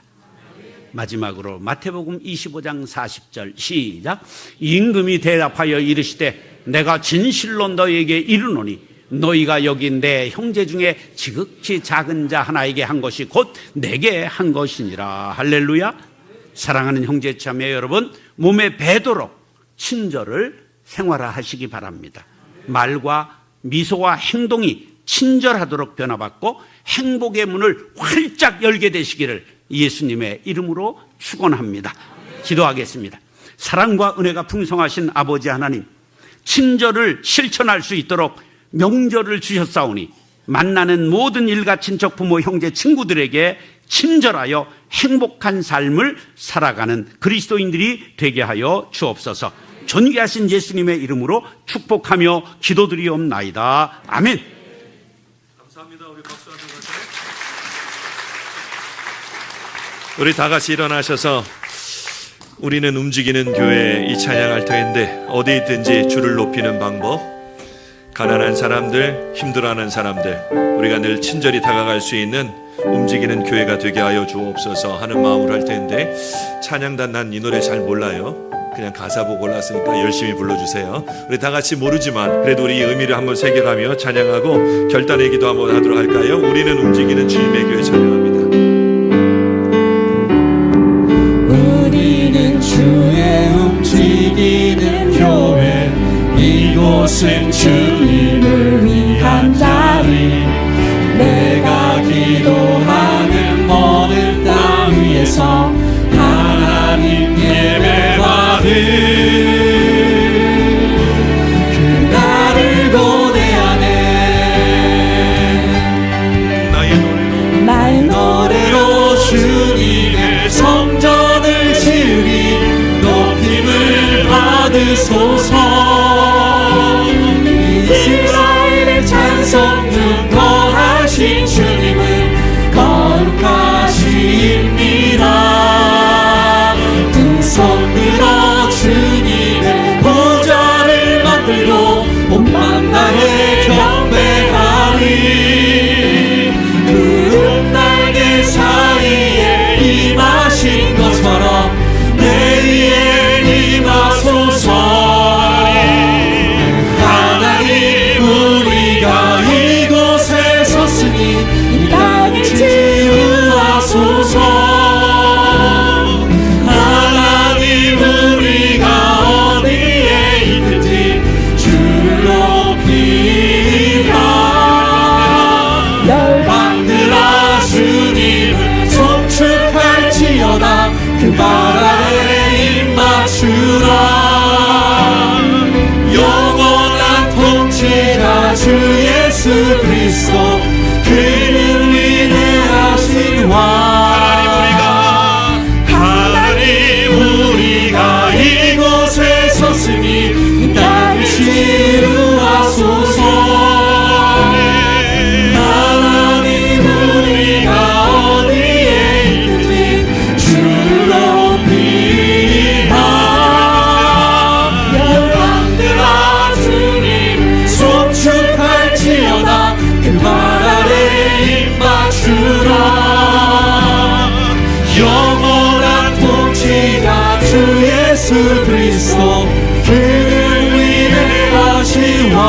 마지막으로 마태복음 25장 40절 시작. 임금이 대답하여 이르시되 내가 진실로 너희에게 이르노니 너희가 여기 내 형제 중에 지극히 작은 자 하나에게 한 것이 곧 내게 한 것이니라. 할렐루야. 사랑하는 형제 자매 여러분, 몸에 배도록 친절을 생활화하시기 바랍니다. 말과 미소와 행동이 친절하도록 변화받고 행복의 문을 활짝 열게 되시기를 예수님의 이름으로 축원합니다. 기도하겠습니다. 사랑과 은혜가 풍성하신 아버지 하나님, 친절을 실천할 수 있도록 명절을 주셨사오니 만나는 모든 일가 친척 부모 형제 친구들에게 친절하여 행복한 삶을 살아가는 그리스도인들이 되게 하여 주옵소서. 존귀하신 예수님의 이름으로 축복하며 기도드리옵나이다. 아멘. 감사합니다. 우리 박수 한번 가죠. 우리 다 같이 일어나셔서 우리는 움직이는 교회 이 찬양할 터인데 어디 있든지 주를 높이는 방법, 가난한 사람들, 힘들어하는 사람들, 우리가 늘 친절히 다가갈 수 있는 움직이는 교회가 되게 하여 주옵소서 하는 마음으로 할 텐데, 찬양단 난 이 노래 잘 몰라요. 그냥 가사 보고 골랐으니까 열심히 불러주세요. 우리 다 같이 모르지만 그래도 우리 이 의미를 한번 새겨가며 찬양하고 결단의 기도 한번 하도록 할까요? 우리는 움직이는 주님의 교회 찬양합니다. 우리는 주의 움직이는 교회, 이곳은 주님을 위한 자리. 내가 기도하는 모든 땅 위에서 하나님 예배받은 그날을 고대하네. 나의 노래로 주님의 성전을 지으리. 높임을 받으소서. 이스라엘의 찬송 중 거하신 주님은 거룩하십니다. 두 손 들어 주님의 보좌를 만들고 온 맘 다해 경배하리. 구름 날개 사이에 임하신 것처럼 내 위에 임하소서. 하나님 우리가 이곳에 섰으니 이 땅을 치유하소서. 하나님 우리가 어디에 있든지 주를 높이라. 열방들아 주님을 송축할지어다. 그 발 아래 입 맞추라. 영원한 통치자 주 예수 그리스도, 그는 위대하신 왕. 하나님 우리가 이곳에 섰으니 이 땅을 치유하소서. 하나님 우리가 어디에 있든지 주를 높이라. 열방들아 주님을 송축할지어다. 그 발 아래 입 맞추라. 영원한 통치자 주 예수 그리스도, 그는 위대하신 왕.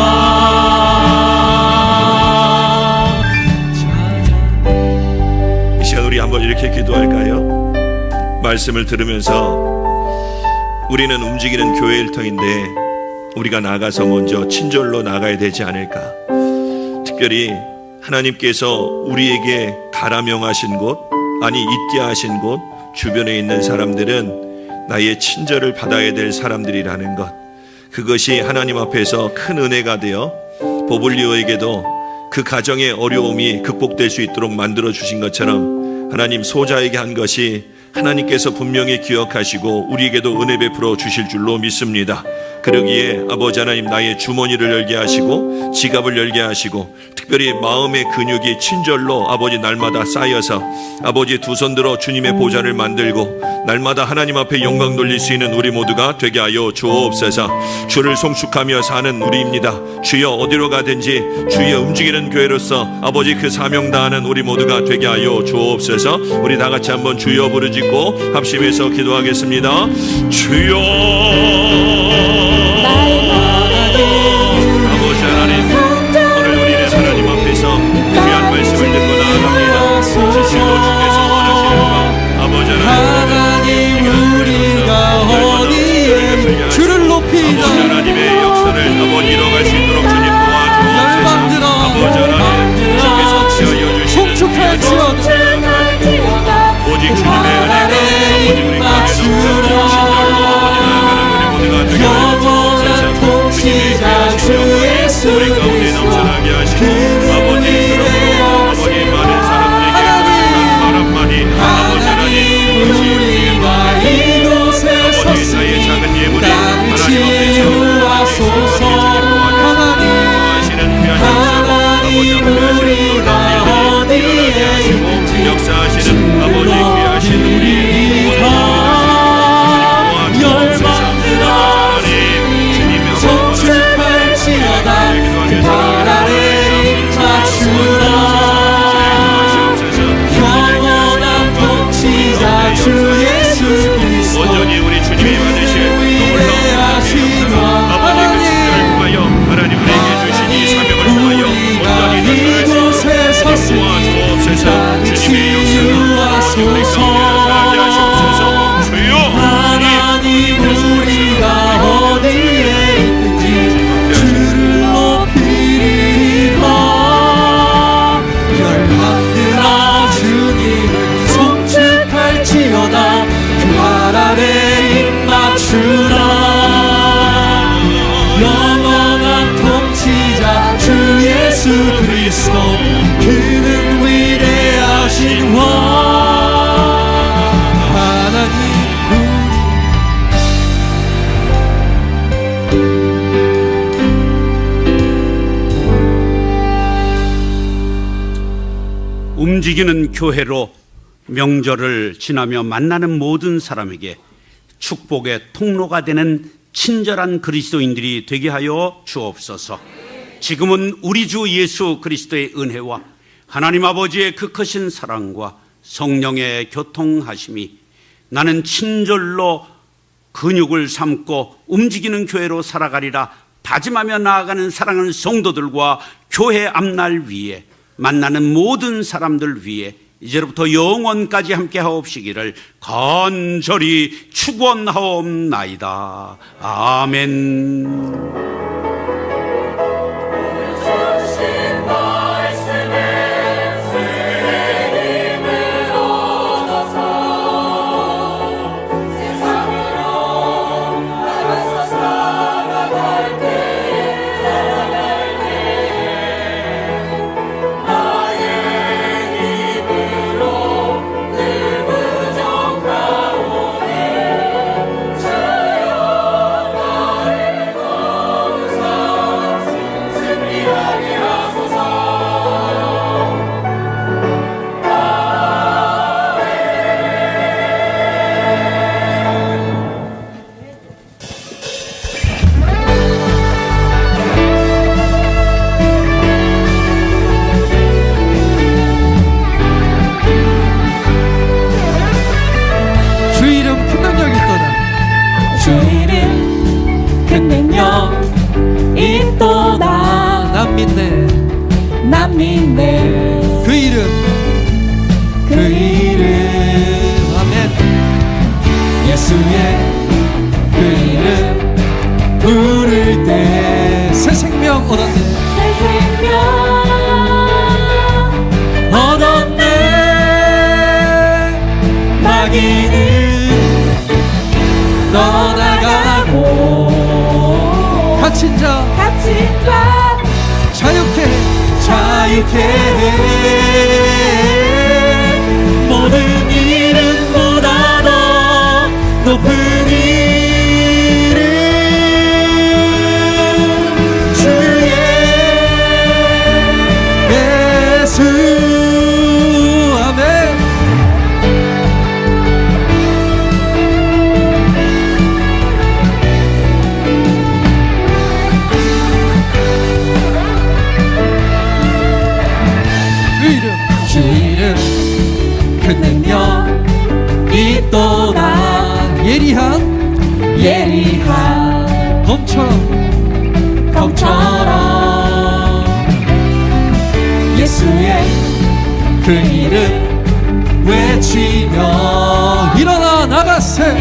이 시간 우리 한번 이렇게 기도할까요? 말씀을 들으면서 우리는 움직이는 교회일 터인데 우리가 나가서 먼저 친절로 나가야 되지 않을까. 특별히 하나님께서 우리에게 가라 명하신 곳, 아니 있게 하신 곳 주변에 있는 사람들은 나의 친절을 받아야 될 사람들이라는 것, 그것이 하나님 앞에서 큰 은혜가 되어 보블리오에게도 그 가정의 어려움이 극복될 수 있도록 만들어 주신 것처럼 하나님 소자에게 한 것이 하나님께서 분명히 기억하시고 우리에게도 은혜 베풀어 주실 줄로 믿습니다. 그러기에 아버지 하나님, 나의 주머니를 열게 하시고 지갑을 열게 하시고 특별히 마음의 근육이 친절로 아버지 날마다 쌓여서 아버지 두 손 들어 주님의 보좌를 만들고 날마다 하나님 앞에 영광 돌릴 수 있는 우리 모두가 되게 하여 주옵소서. 주를 송축하며 사는 우리입니다. 주여 어디로 가든지 주의 움직이는 교회로서 아버지 그 사명 다하는 우리 모두가 되게 하여 주옵소서. 우리 다 같이 한번 주여 부르짖고 합심해서 기도하겠습니다. 주여 아버지 하나님, 오늘 우리는 하나님 앞에서 귀한 말씀을 듣고 나아갑니다. 진실로 주께서 원하시는 바 아버지 하나님 우리가 어디에 주를 높이라. 아버지 하나님의 역사를 아버지 이뤄갈 수 있도록 주님 도와주옵소서. 아버지 하나님, 주께서 지어여 주시는 송축할지어다. 오직 주님의 은혜가 아버지 우리 가운데 넘쳐 친절로 아버지 나아가는 우리 모두가 되게 하여 움직이는 교회로 명절을 지나며 만나는 모든 사람에게 축복의 통로가 되는 친절한 그리스도인들이 되게 하여 주옵소서. 지금은 우리 주 예수 그리스도의 은혜와 하나님 아버지의 그 크신 사랑과 성령의 교통하심이 나는 친절로 근육을 삼고 움직이는 교회로 살아가리라 다짐하며 나아가는 사랑하는 성도들과 교회 앞날 위에 만나는 모든 사람들 위에 이제로부터 영원까지 함께 하옵시기를 간절히 축원하옵나이다. 아멘. 남민네 그 이름 아멘. 예수의 그 이름 부를 때 새 생명 얻었네. 새 생명 얻었네. 마귀는 떠나가고 갇힌 자 자유케 모든 이름보다 더 높은 이름 주의 예수 아멘. 주 이름 큰 능력 있도다. 예리한 검처럼 예수의 그 이름 외치며 일어나 나가세